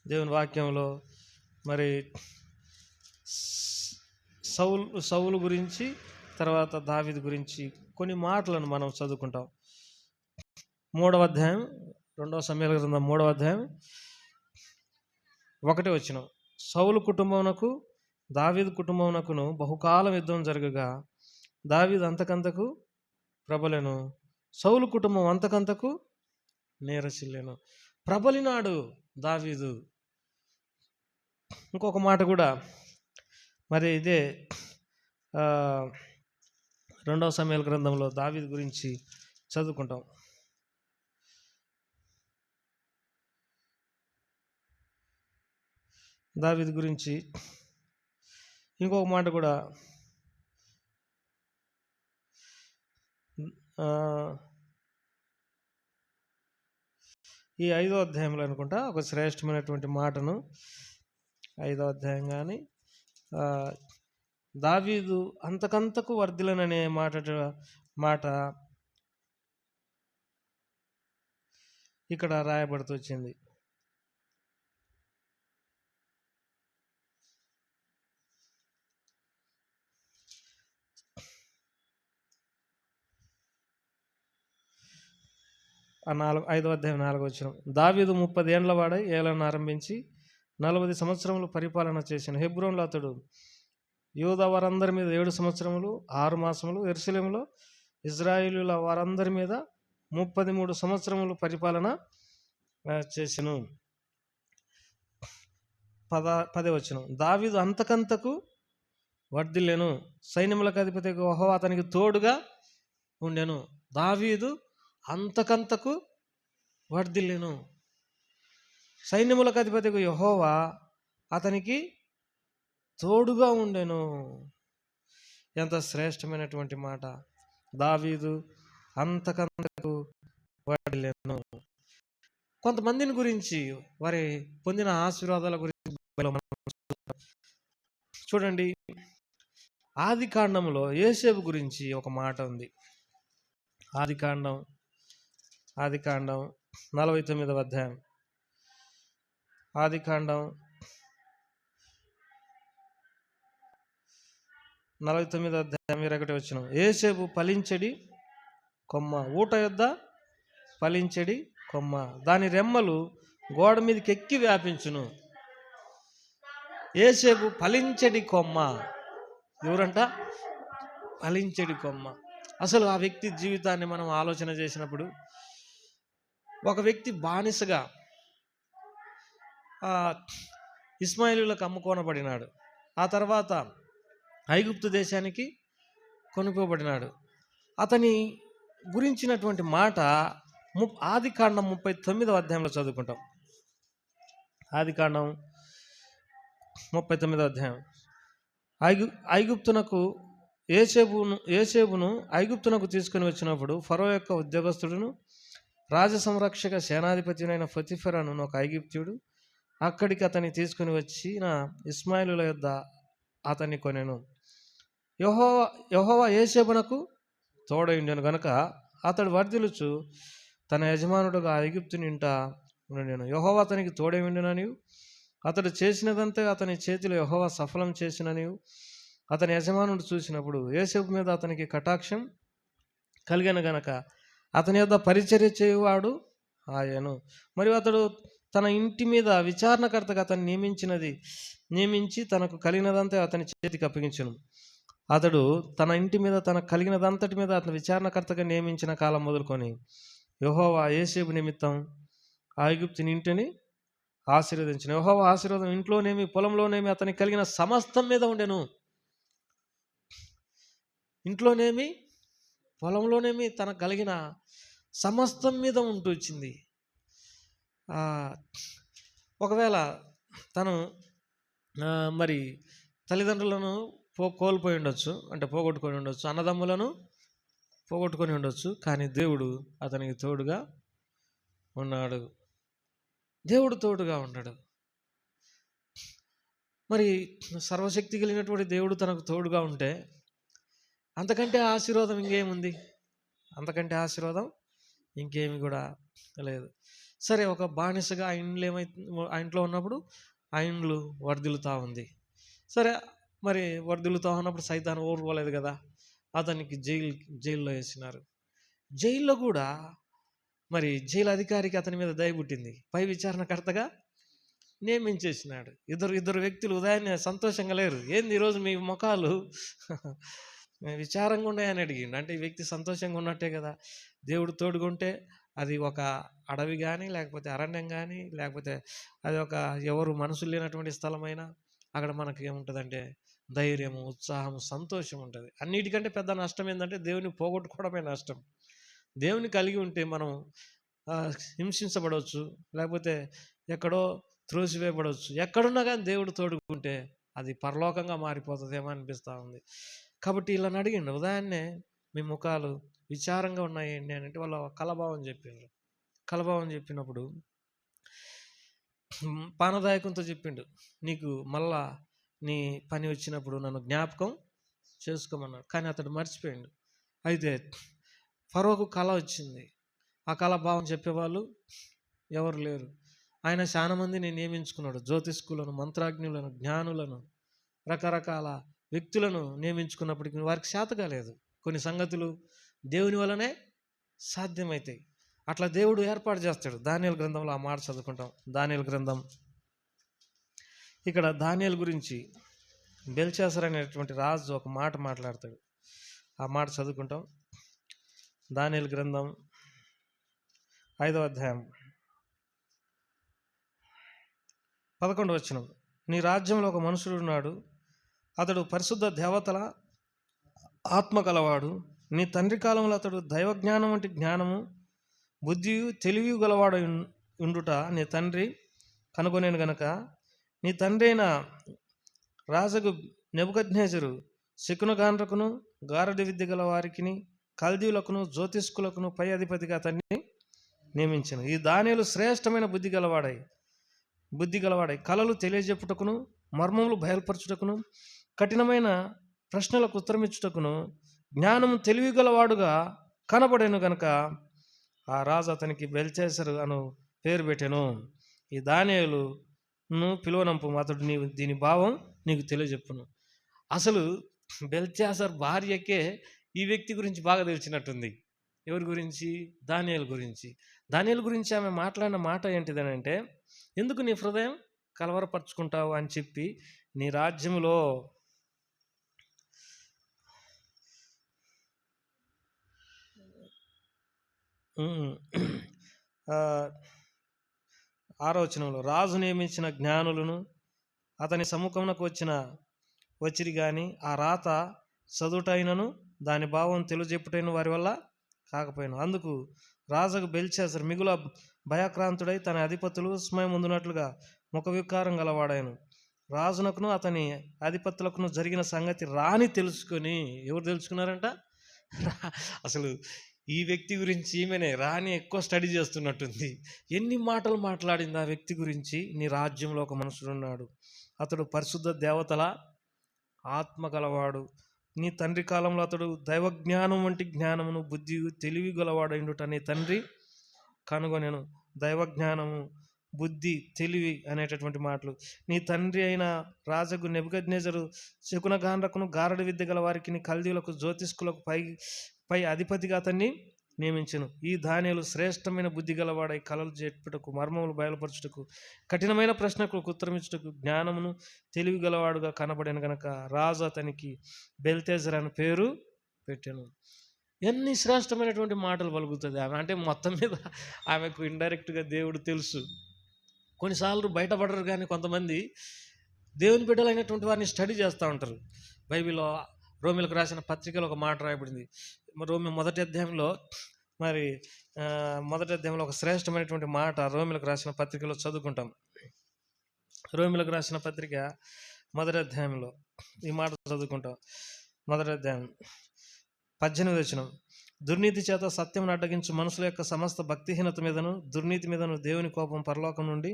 దేవుని వాక్యంలో మరి సౌలు గురించి, తర్వాత దావీదు గురించి కొన్ని మాటలను మనం చదువుకుంటాం. 3వ అధ్యాయం 2వ సమూయేలు గ్రంథం 3వ అధ్యాయం 1వ వచనం. సౌలు కుటుంబమునకు దావీదు కుటుంబమునకును బహుకాలం యుద్ధం జరగగా దావీదు అంతకంతకు ప్రబలెను, సౌలు కుటుంబం అంతకంతకు నీరసిల్లెను. ప్రబలినాడు దావీదు. ఇంకొక మాట కూడా మరి ఇదే 2వ సమూయేలు గ్రంథంలో దావీదు గురించి చదువుకుంటాం. దావీదు గురించి ఇంకొక మాట కూడా ఈ 5వ అధ్యాయంలో అనుకుంటా ఒక శ్రేష్టమైనటువంటి మాటను, 5వ అధ్యాయం కానీ దావీదు అంతకంతకు వర్ధిల్లననే మాట ఇక్కడ రాయబడుతూ వచ్చింది. ఆ 5వ అధ్యాయం 4వ వచనం. దావీదు 30 ఏండ్ల వాడై ఏలను ఆరంభించి 40 సంవత్సరములు పరిపాలన చేసిన. హెబ్రోన్లో అతడు యూదా వారందరి మీద 7 సంవత్సరములు 6 మాసములు, యెరూషలేములో ఇజ్రాయేలీయుల వారందరి మీద 33 సంవత్సరములు పరిపాలన చేసెను. 10వ వచనం. దావీదు అంతకంతకు వర్ధిల్లెను, సైన్యములకు అధిపతి యెహోవా అతనికి తోడుగా ఉండెను. దావీదు అంతకంతకు వర్ధిల్లెను, సైన్యములకు అధిపతి యెహోవా అతనికి తోడుగా ఉండెను. ఎంత శ్రేష్టమైనటువంటి మాట. దావీదు అంతకంతకు వర్ధిల్లెను. కొంతమందిని గురించి, వారి పొందిన ఆశీర్వాదాల గురించి చూడండి. ఆదికాండంలో యోసేపు గురించి ఒక మాట ఉంది. ఆదికాండం 49వ అధ్యాయం ఆదికాండం 49 అధ్యాయం 21 వచనం. యోసేపు ఫలించెడి కొమ్మ, ఊట యొద్ద ఫలించెడి కొమ్మ, దాని రెమ్మలు గోడ మీదకి ఎక్కి వ్యాపించును. యోసేపు ఫలించెడి కొమ్మ. ఎవరంట? ఫలించెడి కొమ్మ. అసలు ఆ వ్యక్తి జీవితాన్ని మనం ఆలోచన చేసినప్పుడు, ఒక వ్యక్తి బానిసగా ఇస్మాయిలీలకు అమ్ముకోనబడినాడు. ఆ తర్వాత ఐగుప్తు దేశానికి కొనుక్కోబడినాడు. అతని గురించినటువంటి మాట ఆదికాండం 39వ అధ్యాయంలో చదువుకుంటాం. ఆదికాండం 39వ అధ్యాయం. ఐగుప్తునకు యోసేపును ఐగుప్తునకు తీసుకుని వచ్చినప్పుడు ఫరో యొక్క ఉద్యోగస్తుడును రాజసంరక్షక సేనాధిపతినైన పొతిఫెర అను ఒక ఐగుప్త్యుడు అక్కడికి అతన్ని తీసుకుని వచ్చిన ఇస్మాయిలుల యొద్ద అతన్ని కొనెను. యెహోవా యోసేపునకు తోడయుండెను గనుక అతడు వర్ధిల్లుచు తన యజమానుడుగా ఐగుప్తుని ఇంట ఉండెను. యెహోవా అతనికి తోడయుండెననియు అతడు చేసినదంతా అతని చేతిలో యెహోవా సఫలం చేసిననియు అతని యజమానుడు చూసినప్పుడు యోసేపు మీద అతనికి కటాక్షం కలిగిన గనక అతని యొద్ద పరిచర్య చేయువాడు ఆయను. మరియు అతడు తన ఇంటి మీద విచారణకర్తగా అతను నియమించి తనకు కలిగినదంతా అతని చేతికి అప్పగించును. అతడు తన ఇంటి మీద తనకు కలిగినదంతటి మీద అతను విచారణకర్తగా నియమించిన కాలం మొదలుకొని యెహోవా యోసేపు నిమిత్తం ఐగుప్తుని ఇంటిని ఆశీర్వదించిన. యెహోవా ఆశీర్వాదం ఇంట్లోనేమి పొలంలోనేమి అతనికి కలిగిన సమస్తం మీద ఉండెను. ఇంట్లోనేమి పొలంలోనేమి తనకు కలిగిన సమస్తం మీద ఉంటూ వచ్చింది. ఒకవేళ తను మరి తల్లిదండ్రులను కోల్పోయి ఉండొచ్చు, అంటే పోగొట్టుకొని ఉండొచ్చు, అన్నదమ్ములను పోగొట్టుకొని ఉండొచ్చు, కానీ దేవుడు అతనికి తోడుగా ఉన్నాడు. దేవుడు తోడుగా ఉన్నాడు. మరి సర్వశక్తి కలిగినటువంటి దేవుడు తనకు తోడుగా ఉంటే అంతకంటే ఆశీర్వాదం ఇంకేముంది? అంతకంటే ఆశీర్వాదం ఇంకేమి కూడా లేదు. సరే, ఒక బానిసగా ఆ ఇంట్లో ఉన్నప్పుడు ఆ ఇండ్లు వర్ధిల్లుతూ ఉంది. సరే, మరి వర్ధిల్లుతూ ఉన్నప్పుడు సైతాను ఓర్వలేదు కదా, అతనికి జైల్లో వేసినారు. జైల్లో కూడా మరి జైలు అధికారికి అతని మీద దయ పుట్టింది, పై విచారణకర్తగా నియమించేసినాడు. ఇద్దరు వ్యక్తులు ఉదయాన్నే సంతోషంగా లేరు. ఏంది ఈరోజు మీ ముఖాలు విచారంగా ఉన్నాయని అడిగిండు. అంటే ఈ వ్యక్తి సంతోషంగా ఉన్నట్టే కదా. దేవుడు తోడుకుంటే అది ఒక అడవి కానీ, లేకపోతే అరణ్యం కానీ, లేకపోతే అది ఒక ఎవరు మనసులు లేనటువంటి స్థలమైనా అక్కడ మనకి ఏముంటుందంటే ధైర్యము, ఉత్సాహము, సంతోషం ఉంటుంది. అన్నిటికంటే పెద్ద నష్టం ఏంటంటే దేవుని పోగొట్టుకోవడమే నష్టం. దేవుని కలిగి ఉంటే మనం హింసించబడవచ్చు, లేకపోతే ఎక్కడో త్రోసివేయబడవచ్చు. ఎక్కడున్నా కానీ దేవుడు తోడుకుంటే అది పరలోకంగా మారిపోతుందేమో అనిపిస్తూ ఉంది. కాబట్టి ఇలా అడిగిండు, ఉదయాన్నే మీ ముఖాలు విచారంగా ఉన్నాయండి అని. అంటే వాళ్ళు కలభావం చెప్పిండ్రు. కలభావం చెప్పినప్పుడు పానదాయకంతో చెప్పిండు, నీకు మళ్ళా నీ పని వచ్చినప్పుడు నన్ను జ్ఞాపకం చేసుకోమన్నాడు. కానీ అతడు మర్చిపోయిండు. అయితే ఫరోకు కళ వచ్చింది. ఆ కళ భావం చెప్పేవాళ్ళు ఎవరు లేరు. ఆయన చాలా మందిని నియమించుకున్నాడు. జ్యోతిష్కులను, మంత్రాజ్ఞులను, జ్ఞానులను, రకరకాల వ్యక్తులను నియమించుకున్నప్పటికీ వారికి శాత కాలేదు. కొన్ని సంగతులు దేవుని వలనే సాధ్యమవుతాయి. అట్లా దేవుడు ఏర్పాటు చేస్తాడు. దానియేలు గ్రంథంలో ఆ మాట చదువుకుంటాం. దానియేలు గ్రంథం, ఇక్కడ దానియేలు గురించి బెల్షాసర్ అనేటువంటి రాజు ఒక మాట మాట్లాడతాడు. ఆ మాట చదువుకుంటాం. దానియేలు గ్రంథం 5వ అధ్యాయం 11వ వచనం. నీ రాజ్యంలో ఒక మనుషుడు ఉన్నాడు, అతడు పరిశుద్ధ దేవతల ఆత్మ కలవాడు. నీ తండ్రి కాలంలో అతడు దైవజ్ఞానం వంటి జ్ఞానము, బుద్ధియు, తెలివి గలవాడు ఉండుట నీ తండ్రి కనుగొనేను గనక నీ తండ్రి అయిన రాజుకు నెబుకద్నెజరు శకునగాండ్రకును, గారడి విద్య గల వారికి, కల్దీయులకును, జ్యోతిష్కులకును పై అధిపతిగా అతన్ని నియమించను. ఈ దానియేలు శ్రేష్టమైన బుద్ధి గలవాడై కలలు తెలియజెప్పుటకును, మర్మములు బయలుపరచుటకును, కఠినమైన ప్రశ్నలకు ఉత్తరమిచ్చుటకును జ్ఞానము తెలివి గలవాడుగా కనబడేను గనక ఆ రాజు అతనికి బెల్షాసరు అను పేరు పెట్టెను. ఈ దానియేలు నువ్వు పిలువనంపు, అతడు దీని భావం నీకు తెలియజెప్పును. అసలు బెల్త్షాజర్ భార్యకే ఈ వ్యక్తి గురించి బాగా తెలిసినట్టుంది. ఎవరి గురించి? దానియేలు గురించి. దానియేలు గురించి ఆమె మాట్లాడిన మాట ఏంటిదనంటే, ఎందుకు నీ హృదయం కలవరపరుచుకుంటావు అని చెప్పి, నీ రాజ్యములో ఆరో వచనంలో, రాజు నియమించిన జ్ఞానులను అతని సముఖమునకు వచ్చిరి గాని ఆ రాత చదువుటైనను దాని భావం తెలియజెప్పుటైన వారి వల్ల కాకపోయాను. అందుకు రాజుకు బెల్త్షాజర్ మిగుల భయాక్రాంతుడై తన అధిపతులు విస్మయం ముందునట్లుగా ముఖ వికారం గలవాడాయను. రాజునకును అతని అధిపతులకును జరిగిన సంగతి రాని తెలుసుకొని, ఎవరు తెలుసుకున్నారంట? అసలు ఈ వ్యక్తి గురించి ఈమెనే రాణి ఎక్కువ స్టడీ చేస్తున్నట్టుంది. ఎన్ని మాటలు మాట్లాడింది ఆ వ్యక్తి గురించి. నీ రాజ్యంలో ఒక మనుషుడు ఉన్నాడు, అతడు పరిశుద్ధ దేవతల ఆత్మ గలవాడు. నీ తండ్రి కాలంలో అతడు దైవజ్ఞానం వంటి జ్ఞానమును బుద్ధి తెలివి గలవాడైండుట నీ తండ్రి కనుగొనెను. దైవజ్ఞానము, బుద్ధి, తెలివి అనేటటువంటి మాటలు. నీ తండ్రి అయిన రాజగు నెబుకద్నెజరు శకునగాండ్రకును గారడి విద్య గల వారికి కల్దీయులకు జ్యోతిష్కులకు పై అధిపతిగా అతన్ని నియమించెను. ఈ దానియేలు శ్రేష్టమైన బుద్ధి గలవాడై కలలు చెప్పుటకు, మర్మములు బయలుపరచుటకు, కఠినమైన ప్రశ్నలకు ఉత్తరమిచ్చుటకు జ్ఞానమును తెలివి గలవాడుగా కనబడిన గనక రాజు అతనికి బెల్తెజర్ అని పేరు పెట్టాను. ఎన్ని శ్రేష్టమైనటువంటి మాటలు పలుకుతుంది ఆమె. అంటే మొత్తం మీద ఆమెకు ఇండైరెక్ట్గా దేవుడు తెలుసు. కొన్నిసార్లు బయటపడరు, కానీ కొంతమంది దేవుని బిడ్డలైనటువంటి వారిని స్టడీ చేస్తూ ఉంటారు. బైబిల్లో రోమిలకు రాసిన పత్రికలో ఒక మాట రాయబడింది. మొదటి అధ్యాయంలో ఒక శ్రేష్టమైనటువంటి మాట రోమిలకు రాసిన పత్రికలో చదువుకుంటాం. రోమిలకు రాసిన పత్రిక మొదటి అధ్యాయంలో ఈ మాట చదువుకుంటాం. మొదటి అధ్యాయం 18వ వచనం, దుర్నీతి చేత సత్యమును అడ్డగించు మనుషుల యొక్క సమస్త భక్తిహీనత మీదను దుర్నీతి మీదను దేవుని కోపం పరలోకం నుండి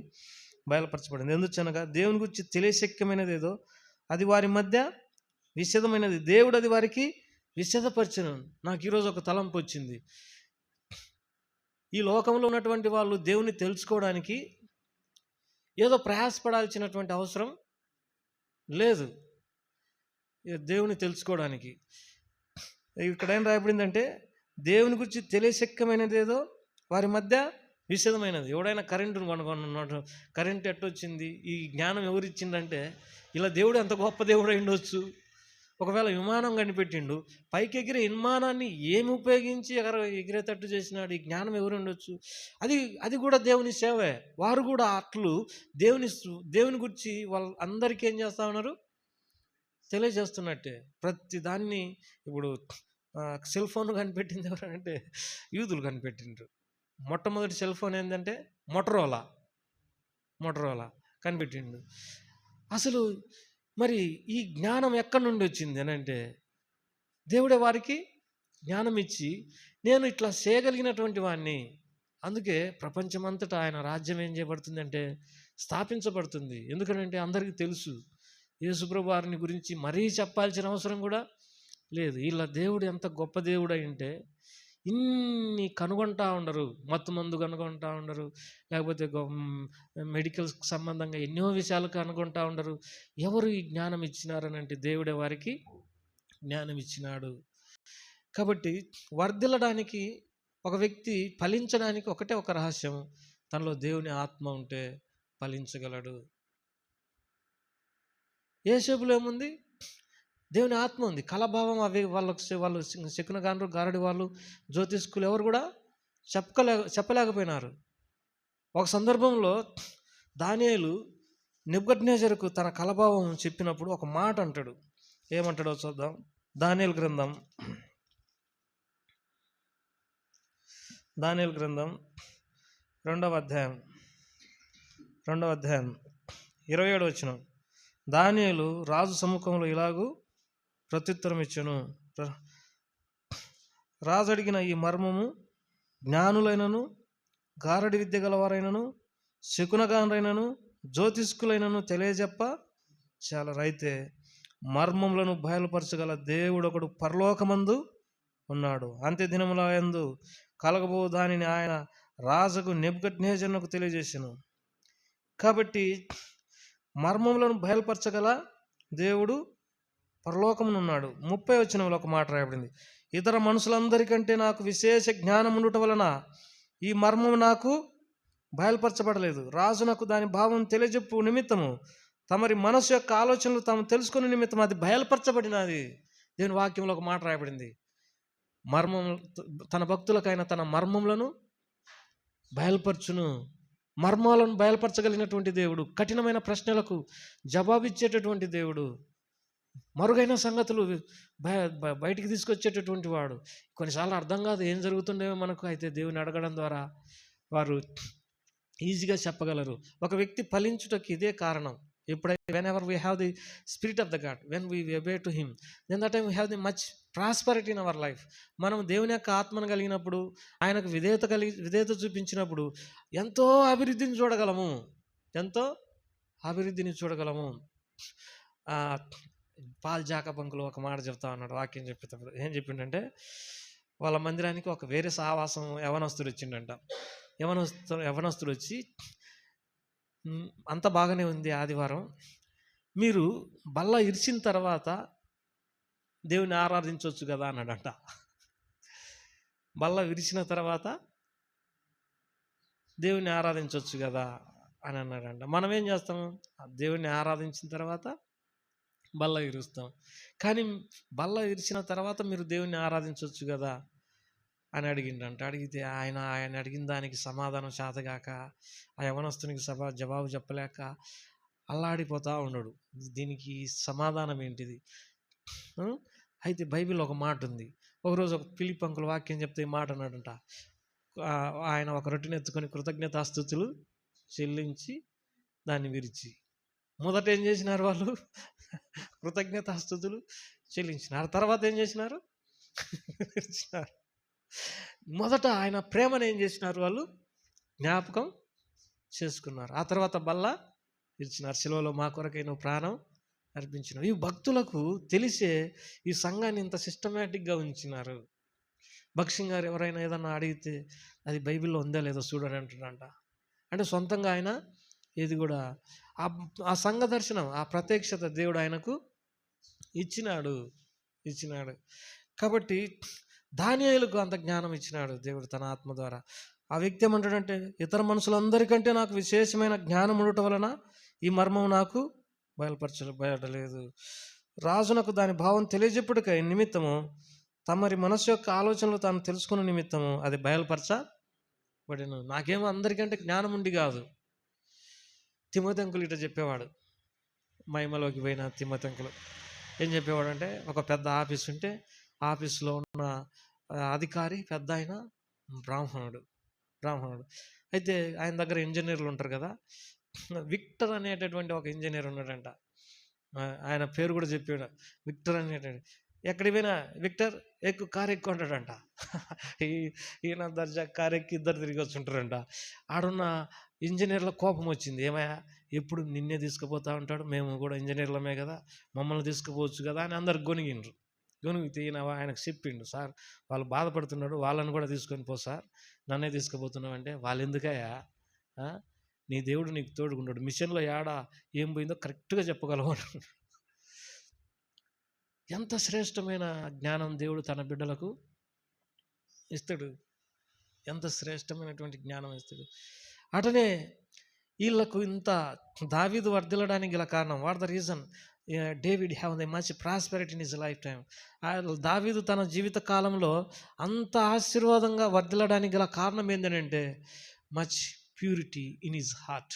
బయలుపరచబడింది. ఎందుకనగా దేవుని గురించి తెలియశక్యమైనది ఏదో అది వారి మధ్య విషదమైనది, దేవుడు అది వారికి విషదపరచను. నాకు ఈరోజు ఒక తలంపు వచ్చింది. ఈ లోకంలో ఉన్నటువంటి వాళ్ళు దేవుని తెలుసుకోవడానికి ఏదో ప్రయాసపడాల్సినటువంటి అవసరం లేదు. దేవుని తెలుసుకోవడానికి ఇక్కడ ఏం రాయబడిందంటే, దేవుని గురించి తెలియశక్యమైనది ఏదో వారి మధ్య విషదమైనది. ఎవడైనా కరెంటును కొనుగొన్నాడు, కరెంట్ ఎట్టొచ్చింది, ఈ జ్ఞానం ఎవరిచ్చిందంటే, ఇలా దేవుడు ఎంత గొప్ప దేవుడు అయి ఉండొచ్చు. ఒకవేళ విమానం కనిపెట్టిండు, పైకి ఎగిరే విమానాన్ని ఏమి ఉపయోగించి ఎగిరేటట్టు చేసినాడు, ఈ జ్ఞానం ఎవరు ఉండొచ్చు. అది కూడా దేవుని సేవే. వారు కూడా అట్లు దేవుని గురించి వాళ్ళు అందరికీ ఏం చేస్తూ ఉన్నారు, తెలియజేస్తున్నట్టే. ప్రతి దాన్ని ఇప్పుడు సెల్ ఫోన్ కనిపెట్టింది ఎవరంటే యూదులు కనిపెట్టిండ్రు. మొట్టమొదటి సెల్ ఫోన్ ఏంటంటే మొటరోలా కనిపెట్టిండు. అసలు మరి ఈ జ్ఞానం ఎక్కడి నుండి వచ్చింది అని అంటే, దేవుడే వారికి జ్ఞానం ఇచ్చి నేను ఇట్లా చేయగలిగినటువంటి వాడిని. అందుకే ప్రపంచమంతటా ఆయన రాజ్యం ఏం చేయబడుతుందంటే స్థాపించబడుతుంది. ఎందుకంటే అందరికీ తెలుసు, యేసుప్రభు వారిని గురించి మరీ చెప్పాల్సిన అవసరం కూడా లేదు. ఇలా దేవుడు ఎంత గొప్ప దేవుడు అంటే ఇన్ని కనుగొంటా ఉండరు, మత్తు మందు కనుగొంటా ఉండరు, లేకపోతే మెడికల్స్కి సంబంధంగా ఎన్నో విషయాలు కనుగొంటా ఉండరు. ఎవరు ఈ జ్ఞానం ఇచ్చినారని అంటే దేవుడే వారికి జ్ఞానం ఇచ్చినాడు. కాబట్టి వర్ధిల్లడానికి, ఒక వ్యక్తి ఫలించడానికి ఒకటే ఒక రహస్యం, తనలో దేవుని ఆత్మ ఉంటే ఫలించగలడు. యేసేపులో ఏముంది? దేవుని ఆత్మ ఉంది, కళాభావం. అవి వాళ్ళు శకునగాండ్రు, గారడి వాళ్ళు, జ్యోతిష్కులు ఎవరు కూడా చెప్పలేకపోయినారు. ఒక సందర్భంలో దానియేలు నెబుకద్నెజరుకు తన కళాభావం చెప్పినప్పుడు ఒక మాట అంటాడు. ఏమంటాడో చూద్దాం. దానియేలు గ్రంథం 2వ అధ్యాయం 27వ వచనం. దానియేలు రాజు సముఖంలో ఇలాగూ ప్రత్యుత్తరం ఇచ్చెను, రాజు అడిగిన ఈ మర్మము జ్ఞానులైనను, గారడి విద్య గలవారైనను, శకునగాండ్రైనను, జ్యోతిష్కులైనను తెలియజెప్ప చాలా. అయితే మర్మములను బయలుపరచగల దేవుడు ఒకడు పరలోకమందు ఉన్నాడు. అంత్య దినముల యందు కలగబో దానిని ఆయన రాజుకు నెబుకద్నెజరునకు తెలియజేసెను. కాబట్టి మర్మములను బయలుపరచగల దేవుడు పరలోకమునున్నాడు. 30 వచనంలో ఒక మాట రాయబడింది, ఇతర మనుషులందరికంటే నాకు విశేష జ్ఞానం ఉండటం వలన ఈ మర్మము నాకు బయలుపరచబడలేదు. రాజునకు దాని భావం తెలియజెప్పు నిమిత్తము తమరి మనసు యొక్క ఆలోచనలు తాము తెలుసుకునే నిమిత్తం అది బయలుపరచబడినది. దేవుని వాక్యంలో ఒక మాట రాయబడింది, మర్మం తన భక్తులకైన తన మర్మములను బయలుపరచును. మర్మాలను బయలుపరచగలిగినటువంటి దేవుడు, కఠినమైన ప్రశ్నలకు జవాబిచ్చేటటువంటి దేవుడు, మరుగైన సంగతులు బయటికి తీసుకొచ్చేటటువంటి వాడు. కొన్నిసార్లు అర్థం కాదు ఏం జరుగుతుండేమో మనకు, అయితే దేవుని అడగడం ద్వారా వారు ఈజీగా చెప్పగలరు. ఒక వ్యక్తి ఫలించుటకి ఇదే కారణం. ఎప్పుడైతే whenever we have the spirit of the God, when we obey to him, then that time we have the much prosperity in our life. మనం దేవుని యొక్క ఆత్మను కలిగినప్పుడు, ఆయనకు విధేయత చూపించినప్పుడు ఎంతో అభివృద్ధిని చూడగలము, ఎంతో అభివృద్ధిని చూడగలము. పాల్ జాకబంకులు ఒక మాట చెప్తా ఉన్నాడు వాక్యం చెప్పేటప్పుడు. ఏం చెప్పిండంటే, వాళ్ళ మందిరానికి ఒక వేరే సహవాసం యవనస్తుడు వచ్చిండంట. యవనస్తుడు వచ్చి, అంత బాగానే ఉంది ఆదివారం, మీరు బల్ల ఇరిచిన తర్వాత దేవుని ఆరాధించవచ్చు కదా అన్నాడంట. బల్ల విరిచిన తర్వాత దేవుని ఆరాధించవచ్చు కదా అని అన్నాడంట. మనం ఏం చేస్తాము, దేవుని ఆరాధించిన తర్వాత బల్ల ఇరుస్తాం. కానీ బల్ల ఇరిచిన తర్వాత మీరు దేవుని ఆరాధించవచ్చు కదా అని అడిగిండంట. అడిగితే ఆయన అడిగిన దానికి సమాధానం చేతగాక, ఆ యవనస్తునికి జవాబు చెప్పలేక అల్లాడిపోతూ ఉన్నాడు. దీనికి సమాధానం ఏంటిది? అయితే బైబిల్ ఒక మాట ఉంది. ఒకరోజు ఒక ఫిలిప్ అంకుల్ వాక్యం చెప్తే ఈ మాట అన్నాడంట. ఆయన ఒక రొట్టెని ఎత్తుకొని కృతజ్ఞతాస్తుతులు చెల్లించి దాన్ని విరిచి, మొదట ఏం చేసినారు వాళ్ళు? కృతజ్ఞతాస్తుతులు చెల్లించినారు. తర్వాత ఏం చేసినారు? విరిచినారు. మొదట ఆయన ప్రేమను ఏం చేసినారు? వాళ్ళు జ్ఞాపకం చేసుకున్నారు. ఆ తర్వాత బల్ల ఇచ్చినారు. శిలువలో మా కొరకై నువ్వు ప్రాణం అర్పించినారు. ఈ భక్తులకు తెలిసే ఈ సంఘాన్ని ఇంత సిస్టమేటిక్గా ఉంచినారు. భక్సింగ్ గారు ఎవరైనా ఏదన్నా అడిగితే అది బైబిల్లో ఉందా లేదో చూడని అంటున్నాడంట. అంటే సొంతంగా ఆయన ఇది కూడా ఆ సంఘ దర్శనం, ఆ ప్రత్యక్షత దేవుడు ఆయనకు ఇచ్చినాడు. కాబట్టి దానియేలుకు అంత జ్ఞానం ఇచ్చినాడు దేవుడు తన ఆత్మ ద్వారా. ఆ వ్యక్తి ఏమంటాడంటే, ఇతర మనుషులందరికంటే నాకు విశేషమైన జ్ఞానం ఉండటం వలన ఈ మర్మం నాకు బయటలేదు. రాజునకు దాని భావం తెలియజెప్పుడుకై నిమిత్తము తమరి మనసు యొక్క ఆలోచనలు తాను తెలుసుకున్న నిమిత్తము అది బయలుపరచబడిను. నాకేమో అందరికంటే జ్ఞానం ఉండి కాదు. తిమోతి అంకులు ఇట్లా చెప్పేవాడు. మహిమలోకి పోయిన తిమోతి అంకులు ఏం చెప్పేవాడు అంటే, ఒక పెద్ద ఆఫీస్ ఉంటే ఆఫీస్లో ఉన్న అధికారి పెద్ద ఆయన బ్రాహ్మణుడు. అయితే ఆయన దగ్గర ఇంజనీర్లు ఉంటారు కదా. విక్టర్ అనేటటువంటి ఒక ఇంజనీర్ ఉన్నాడంట. ఆయన పేరు కూడా చెప్పాడు, విక్టర్ అనేటువంటి. ఎక్కడికి పోయినా విక్టర్ ఎక్కువ కారు ఎక్కువ అంటాడంట. ఈయన దర్జా కారు ఎక్కి ఇద్దరు తిరిగి వచ్చి ఉంటారంట. ఆడున్న ఇంజనీర్ల కోపం వచ్చింది. ఏమయ్యా, ఎప్పుడు నిన్నే తీసుకుపోతా ఉంటాడు, మేము కూడా ఇంజనీర్లమే కదా, మమ్మల్ని తీసుకుపోవచ్చు కదా అని అందరు గొనిగిండ్రు. గొనిగితే ఆయనకు చెప్పిండు, సార్ వాళ్ళు బాధపడుతున్నాడు, వాళ్ళని కూడా తీసుకొని పో సార్, నన్నే తీసుకుపోతున్నావు అంటే, వాళ్ళు ఎందుకయ్యా, నీ దేవుడు నీకు తోడుకుంటాడు, మిషన్లో ఏడా ఏం పోయిందో కరెక్ట్గా చెప్పగలవు. ఎంత శ్రేష్టమైన జ్ఞానం దేవుడు తన బిడ్డలకు ఇస్తాడు, ఎంత శ్రేష్టమైనటువంటి జ్ఞానం ఇస్తాడు. అటనే వీళ్ళకు ఇంత దావీదు వర్ధిల్లడానికి గల కారణం, what the reason David have the much prosperity in his life time. దావీదు తన జీవిత కాలంలో అంత ఆశీర్వాదంగా వర్ధిల్లడానికి గల కారణం ఏంటంటే, much purity in his heart.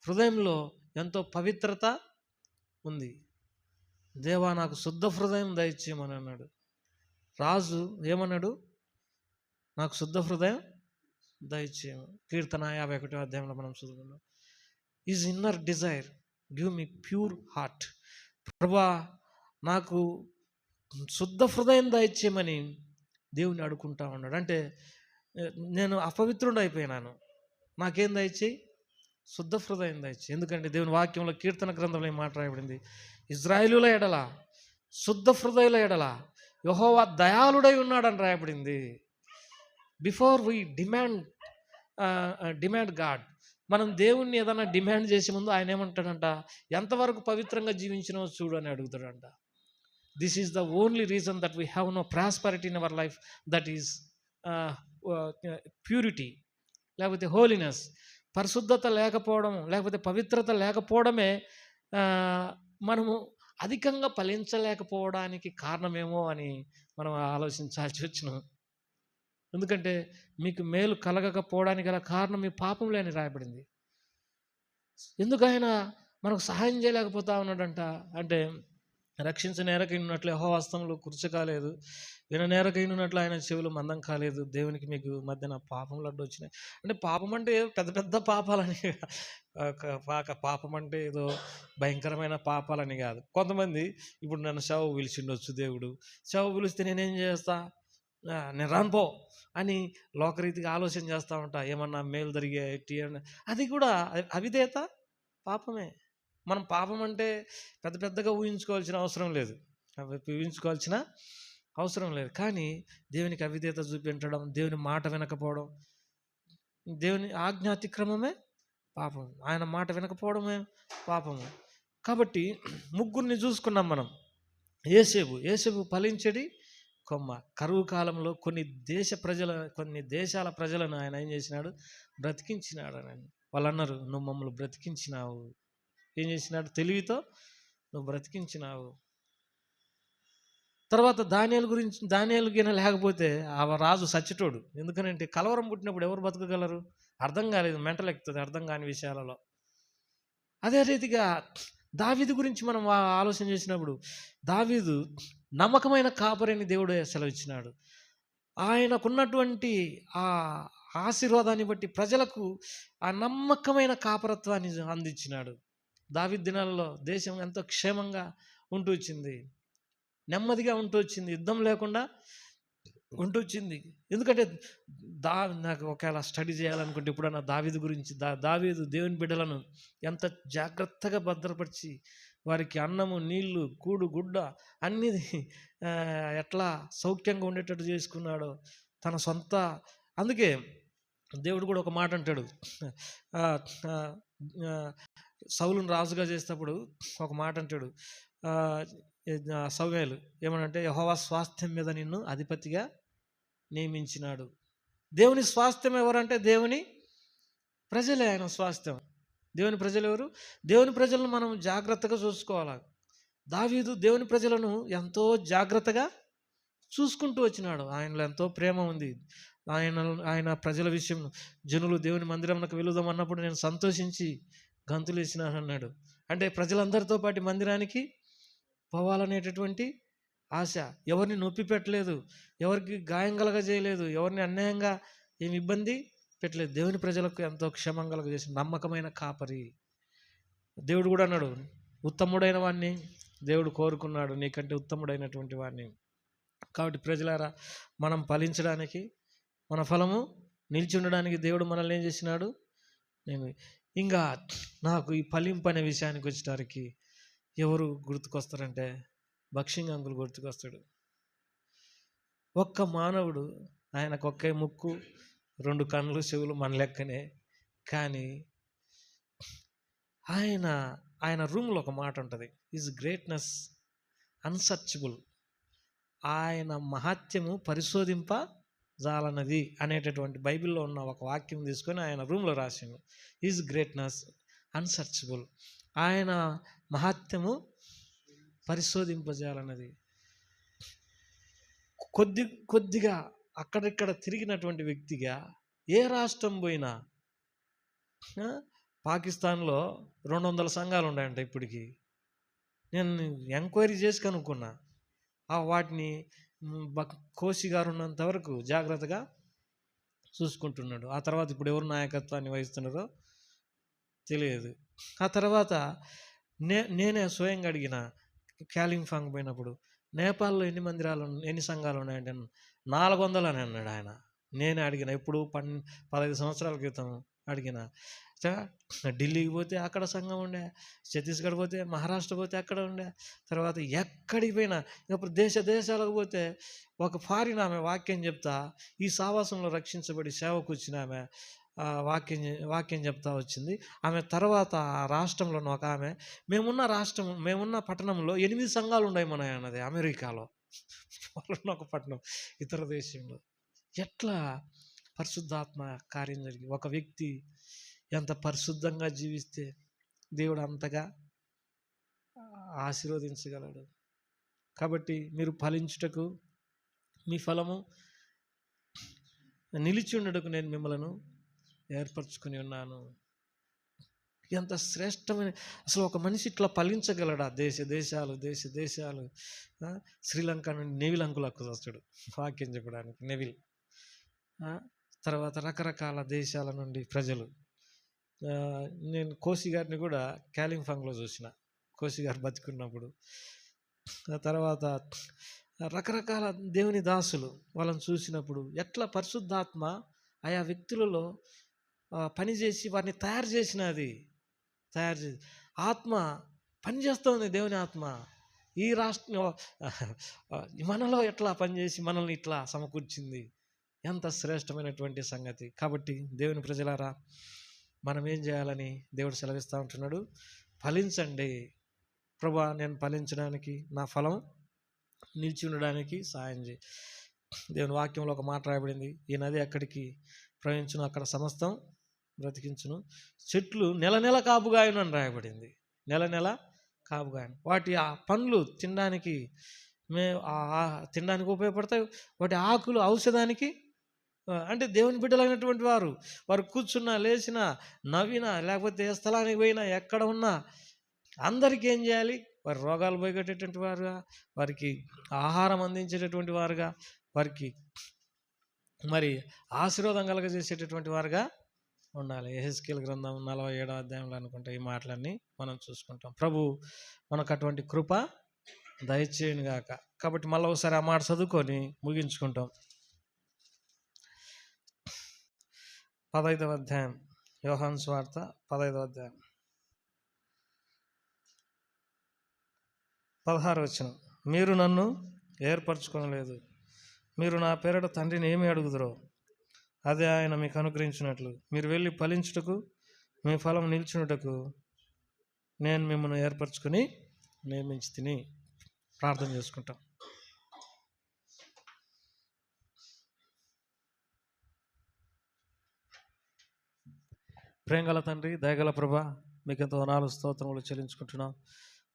హృదయంలో ఎంతో పవిత్రత ఉంది. దేవా నాకు శుద్ధ హృదయం దయచేయమని అన్నాడు. రాజు ఏమన్నాడు? నాకు శుద్ధ హృదయం దయచేయము. కీర్తన 51వ అధ్యాయంలో మనం చదువుకున్నాం. Is inner desire give me pure heart. ప్రభువా నాకు శుద్ధ హృదయం దయచేయమని దేవుని అడుకుంటా ఉన్నాడు. అంటే నేను అపవిత్రుడు అయిపోయినాను, నాకేం దయచేయి? శుద్ధ హృదయం దయచేయి. ఎందుకంటే దేవుని వాక్యంలో కీర్తన గ్రంథంలో ఏం మాట రాయబడింది? ఇజ్రాయేలుల ఎడల, శుద్ధ హృదయుల ఎడల యెహోవా దయాళుడై ఉన్నాడని రాయబడింది. బిఫోర్ వీ డిమాండ్ గాడ్, మనం దేవుణ్ణి ఏదైనా డిమాండ్ చేసే ముందు ఆయన ఏమంటాడంట, ఎంతవరకు పవిత్రంగా జీవించినో చూడు అని అడుగుతాడంట. This is the only reason that we have no prosperity in our life, that is purity, లేకపోతే హోలీనెస్. పరిశుద్ధత లేకపోవడం, లేకపోతే పవిత్రత లేకపోవడమే మనము అధికంగా ఫలించలేకపోవడానికి కారణమేమో అని మనం ఆలోచించాల్సి వచ్చినాం. ఎందుకంటే మీకు మేలు కలగకపోవడానికి గల కారణం మీ పాపంలో అని రాయబడింది. ఎందుకు ఆయన మనకు సహాయం చేయలేకపోతా ఉన్నాడంట అంటే, రక్షించనేరకైనట్లు యెహోవా హస్తములు కురుచ కాలేదు, విననేరకైనట్లు ఆయన చెవులు మందం కాలేదు, దేవునికి మీకు మధ్యన పాపములు అడ్డు వచ్చినాయి. అంటే పాపం అంటే పెద్ద పెద్ద పాపాలని, పాపం అంటే ఏదో భయంకరమైన పాపాలని కాదు. కొంతమంది ఇప్పుడు నన్ను శవ పిలిచిండొచ్చు దేవుడు, శవ పిలిస్తే నేనేం చేస్తా, నేను రానుపో అని లోకరీతిగా ఆలోచన చేస్తూ ఉంటా. ఏమన్నా మేలు జరిగే అది కూడా అవిధేయత, పాపమే. మనం పాపం అంటే పెద్ద పెద్దగా ఊహించుకోవాల్సిన అవసరం లేదు. కానీ దేవునికి అవిధేయత చూపించడం, దేవుని మాట వినకపోవడం, దేవుని ఆజ్ఞాతిక్రమమే పాపం, ఆయన మాట వినకపోవడమే పాపము. కాబట్టి ముగ్గురిని చూసుకున్నాం మనం. యేసేపు ఫలించడి కొమ్మ. కరువు కాలంలో కొన్ని దేశాల ప్రజలను ఆయన ఏం చేసినాడు, బ్రతికించినాడు అని వాళ్ళు అన్నారు. నువ్వు మమ్మల్ని బ్రతికించినావు. ఏం చేసినాడు, తెలివితో నువ్వు బ్రతికించినావు. తర్వాత దానియేలు గిన లేకపోతే ఆ రాజు సచ్చిటోడు. ఎందుకనంటే కలవరం పుట్టినప్పుడు ఎవరు బతకగలరు? అర్థం కాలేదు, మెంటల్ ఎక్కుతుంది అర్థం కాని విషయాలలో. అదే రీతిగా దావీదు గురించి మనం ఆలోచన చేసినప్పుడు, దావీదు నమ్మకమైన కాపరిని దేవుడు సెలవిచ్చినాడు. ఆయనకున్నటువంటి ఆ ఆశీర్వాదాన్ని బట్టి ప్రజలకు ఆ నమ్మకమైన కాపరత్వాన్ని అందించినాడు. దావీదు దినాల్లో దేశం ఎంతో క్షేమంగా ఉంటూ వచ్చింది, నెమ్మదిగా ఉంటూ వచ్చింది, యుద్ధం లేకుండా ఉంటూ వచ్చింది. ఎందుకంటే నాకు ఒకవేళ స్టడీ చేయాలనుకుంటే ఇప్పుడన్నా దావీదు గురించి, దావీదు దేవుని బిడ్డలను ఎంత జాగ్రత్తగా భద్రపరిచి వారికి అన్నము, నీళ్లు, కూడు, గుడ్డ అన్నీ ఎట్లా సౌఖ్యంగా ఉండేటట్టు చేసుకున్నాడో తన సొంత. అందుకే దేవుడు కూడా ఒక మాట అంటాడు, సౌలును రాజుగా చేసేటప్పుడు ఒక మాట అంటాడు సమూయేలు ఏమనంటే, యెహోవా స్వాస్థ్యం మీద నిన్ను అధిపతిగా నియమించినాడు. దేవుని స్వాస్థ్యం ఎవరంటే దేవుని ప్రజలే ఆయన స్వాస్థ్యం. దేవుని ప్రజలు ఎవరు? దేవుని ప్రజలను మనం జాగ్రత్తగా చూసుకోవాలి. దావీదు దేవుని ప్రజలను ఎంతో జాగ్రత్తగా చూసుకుంటూ వచ్చినాడు. ఆయనలో ఎంతో ప్రేమ ఉంది. ఆయన ప్రజల విషయం, జనులు దేవుని మందిరంలోకి వెళుదాం అన్నప్పుడు నేను సంతోషించి గంతులు వేసినాను అన్నాడు. అంటే ప్రజలందరితో పాటు మందిరానికి పోవాలనేటటువంటి ఆశ. ఎవరిని నొప్పి పెట్టలేదు, ఎవరికి గాయం కలగ చేయలేదు, ఎవరిని అన్యాయంగా ఏమి ఇబ్బంది పెట్టలేదు. దేవుని ప్రజలకు ఎంతో క్షేమం కలగజేసి నమ్మకమైన కాపరి. దేవుడు కూడా అన్నాడు, ఉత్తముడైన వాడిని దేవుడు కోరుకున్నాడు, నీకంటే ఉత్తముడైనటువంటి వాడిని. కాబట్టి ప్రజలారా, మనం ఫలించడానికి, మన ఫలము నిలిచి ఉండడానికి దేవుడు మనల్ని ఏం చేసినాడు. ఇంకా నాకు ఈ ఫలింపు అనే విషయానికి వచ్చేటానికి ఎవరు గుర్తుకొస్తారంటే బక్షింగ్ అంకుల్ గుర్తుకొస్తాడు. ఒక్క మానవుడు, ఆయనకు ఒకే ముక్కు, 2 కళ్ళు, చెవులు మన లెక్కనే. కానీ ఆయన రూమ్లో ఒక మాట ఉంటుంది, ఈజ్ గ్రేట్నెస్ అన్సర్చబుల్. ఆయన మహాత్యము పరిశోధింప జాలన్నది అనేటటువంటి బైబిల్లో ఉన్న ఒక వాక్యం తీసుకొని ఆయన రూమ్లో రాసిండు. Is greatness unsearchable. ఆయన మహాత్యము పరిశోధింపజాలన్నది. కొద్దిగా అక్కడిక్కడ తిరిగినటువంటి వ్యక్తిగా ఏ రాష్ట్రం పోయినా, పాకిస్తాన్లో 200 సంఘాలు ఉన్నాయంట ఇప్పటికి. నేను ఎంక్వైరీ చేసి కనుక్కున్నా. వాటిని కోసి గారు ఉన్నంత వరకు జాగ్రత్తగా చూసుకుంటున్నాడు. ఆ తర్వాత ఇప్పుడు ఎవరు నాయకత్వాన్ని వహిస్తున్నారో తెలియదు. ఆ తర్వాత నేనే స్వయంగా అడిగిన, క్యాలింఫాంగ్ పోయినప్పుడు, నేపాల్లో ఎన్ని సంఘాలు ఉన్నాయంటే 400 అని అన్నాడు ఆయన. నేనే అడిగిన, ఎప్పుడు 15 సంవత్సరాల క్రితం అడిగిన. ఢిల్లీకి పోతే అక్కడ సంఘం ఉండే, ఛత్తీస్గఢ్ పోతే, మహారాష్ట్ర పోతే అక్కడ ఉండే, తర్వాత ఎక్కడికి పోయినా, ఇప్పుడు దేశాలకు పోతే ఒక ఫారిన్ ఆమె వాక్యం చెప్తా ఈ సావాసంలో రక్షించబడి సేవకు వచ్చిన ఆమె వాక్యం చెప్తా వచ్చింది. ఆమె తర్వాత ఆ రాష్ట్రంలోని ఒక ఆమె, మేమున్న పట్టణంలో 8 సంఘాలు ఉన్నాయి మన అన్నది, అమెరికాలో. వాళ్ళున్న ఒక పట్టణం ఇతర దేశంలో. ఎట్లా పరిశుద్ధాత్మ కార్యం జరిగి ఒక వ్యక్తి ఎంత పరిశుద్ధంగా జీవిస్తే దేవుడు అంతగా ఆశీర్వదించగలడు. కాబట్టి మీరు ఫలించుటకు, మీ ఫలము నిలిచి ఉండటకు నేను మిమ్మలను ఏర్పరచుకుని ఉన్నాను. ఎంత శ్రేష్టమైన, అసలు ఒక మనిషి ఇట్లా ఫలించగలడా? దేశాలు శ్రీలంక నుండి నెవిల్ అంకులకు వస్తాడు వాక్యం చెప్పడానికి, నెవిల్. తర్వాత రకరకాల దేశాల నుండి ప్రజలు. నేను కోసి గారిని కూడా క్యాలింఫాంగ్లో చూసిన, కోసి గారు బతికున్నప్పుడు. తర్వాత రకరకాల దేవుని దాసులు వాళ్ళని చూసినప్పుడు ఎట్లా పరిశుద్ధాత్మ ఆయా వ్యక్తులలో పనిచేసి వారిని తయారు చేసి ఆత్మ పనిచేస్తుంది. దేవుని ఆత్మ ఈ రాష్ట్రం మనలో ఎట్లా పనిచేసి మనల్ని ఇట్లా సమకూర్చింది. ఎంత శ్రేష్టమైనటువంటి సంగతి. కాబట్టి దేవుని ప్రజలారా, మనం ఏం చేయాలని దేవుడు సెలవిస్తూ ఉంటున్నాడు? ఫలించండి. ప్రభువా, నేను ఫలించడానికి, నా ఫలం నిలిచి ఉండడానికి సహాయం చేయి. దేవుని వాక్యంలో ఒక మాట రాయబడింది, ఈ నది ఎక్కడికి ప్రవహించును అక్కడ సమస్తం బ్రతికించును, చెట్లు నెల నెల కాపుగాయను అని రాయబడింది. నెల నెల కాపుగాయను. వాటి ఆ పండ్లు తినడానికి ఉపయోగపడతాయి. వాటి ఆకులు ఔషధానికి. అంటే దేవుని బిడ్డలైనటువంటి వారు కూర్చున్నా, లేచినా, నవ్వినా, లేకపోతే ఏ స్థలానికి పోయినా, ఎక్కడ ఉన్నా అందరికీ ఏం చేయాలి? వారి రోగాలు పోగొట్టేటువంటి వారుగా, వారికి ఆహారం అందించేటటువంటి వారుగా, వారికి మరి ఆశీర్వాదం కలగజేసేటటువంటి వారుగా ఉండాలి. యెహెజ్కేలు గ్రంథం 47వ అధ్యాయంలో అనుకుంటే ఈ మాటలన్నీ మనం చూసుకుంటాం. ప్రభు మనకు అటువంటి కృప దయచేయును గాక. కాబట్టి మళ్ళీ ఒకసారి ఆ మాట చదువుకొని ముగించుకుంటాం. 15వ అధ్యాయం, యోహాను సువార్త 15వ అధ్యాయం 16వ వచనం. మీరు నన్ను ఏర్పరచుకోలేదు, మీరు నా పేరట తండ్రిని ఏమి అడుగుదురో అదే ఆయన మీకు అనుగ్రహించినట్లు మీరు వెళ్ళి ఫలించుటకు, మీ ఫలం నిల్చున్నటకు నేను మిమ్మల్ని ఏర్పరచుకొని నియమించి తిని. ప్రార్థన చేసుకుంటాం. ప్రేమగల తండ్రి, దయగల ప్రభా, మీకు ఎంతో వందనాలు, స్తోత్రములు చెల్లించుకుంటున్నాం.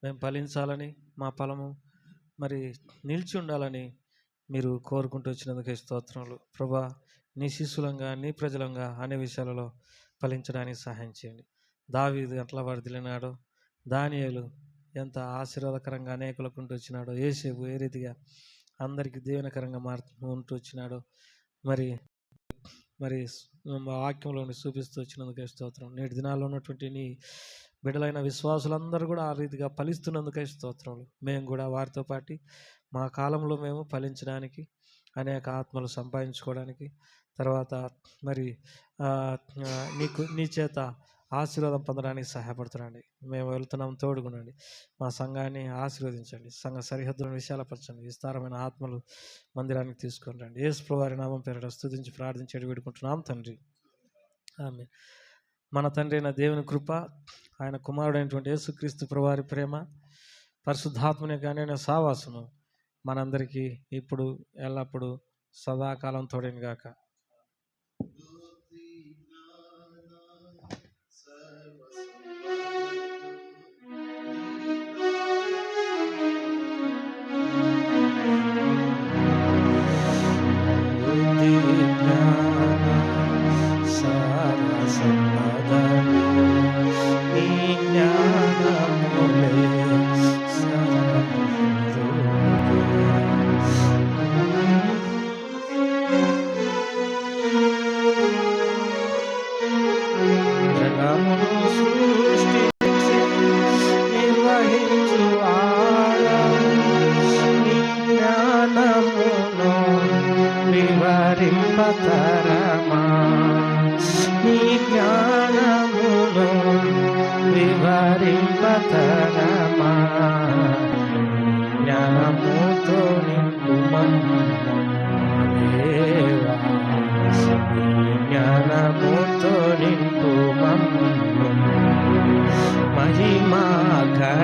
మేము ఫలించాలని, మా ఫలము మరి నిలిచి ఉండాలని మీరు కోరుకుంటూ వచ్చినందుకే స్తోత్రములు. ప్రభా, నీ శిష్యులంగా, నీ ప్రజలంగా అనే విషయాలలో ఫలించడానికి సహాయం చేయండి. దావీదు ఎట్లా వర్ధిల్లినాడో, దానియేలు ఎంత ఆశీర్వాదకరంగా అనేకులకు ఉంటూ వచ్చినాడో, యేసేపు ఏ రీతిగా అందరికీ దీవెనకరంగా ఉంటూ వచ్చినాడో మరి వాక్యంలో చూపిస్తూ వచ్చినందుకే స్తోత్రం. నేటి దినాల్లో ఉన్నటువంటి నీ బిడ్డలైన విశ్వాసులందరూ కూడా ఆ రీతిగా ఫలిస్తున్నందుకే స్తోత్రములు. మేము కూడా వారితో పాటు మా కాలంలో మేము ఫలించడానికి, అనేక ఆత్మలు సంపాదించుకోవడానికి, తర్వాత మరి నీ చేత ఆశీర్వాదం పొందడానికి సహాయపడుతున్నాండి. మేము వెళ్తున్నాం, తోడుగునండి. మా సంఘాన్ని ఆశీర్వదించండి. సంఘ సరిహద్దులను విశాలపరచండి. విస్తారమైన ఆత్మలు మందిరానికి తీసుకొని రండి. యేసు ప్రభువారి నామం పేరిట స్తుతించి ప్రార్థించి వేడుకుంటున్నాం తండ్రి, ఆమేన్. మన తండ్రి అయిన దేవుని కృప, ఆయన కుమారుడైనటువంటి యేసుక్రీస్తు ప్రభువారి ప్రేమ, పరిశుద్ధాత్మని యొక్క సావాసము మనందరికీ ఇప్పుడు ఎల్లప్పుడూ సదాకాలం తోడేను గాక.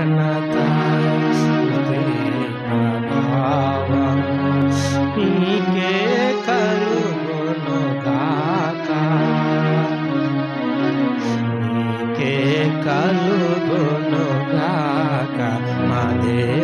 ఘనత స్తుతి ప్రభావం నీకే కలుగును గాక, నీకే కలుగును గాక మా దేవా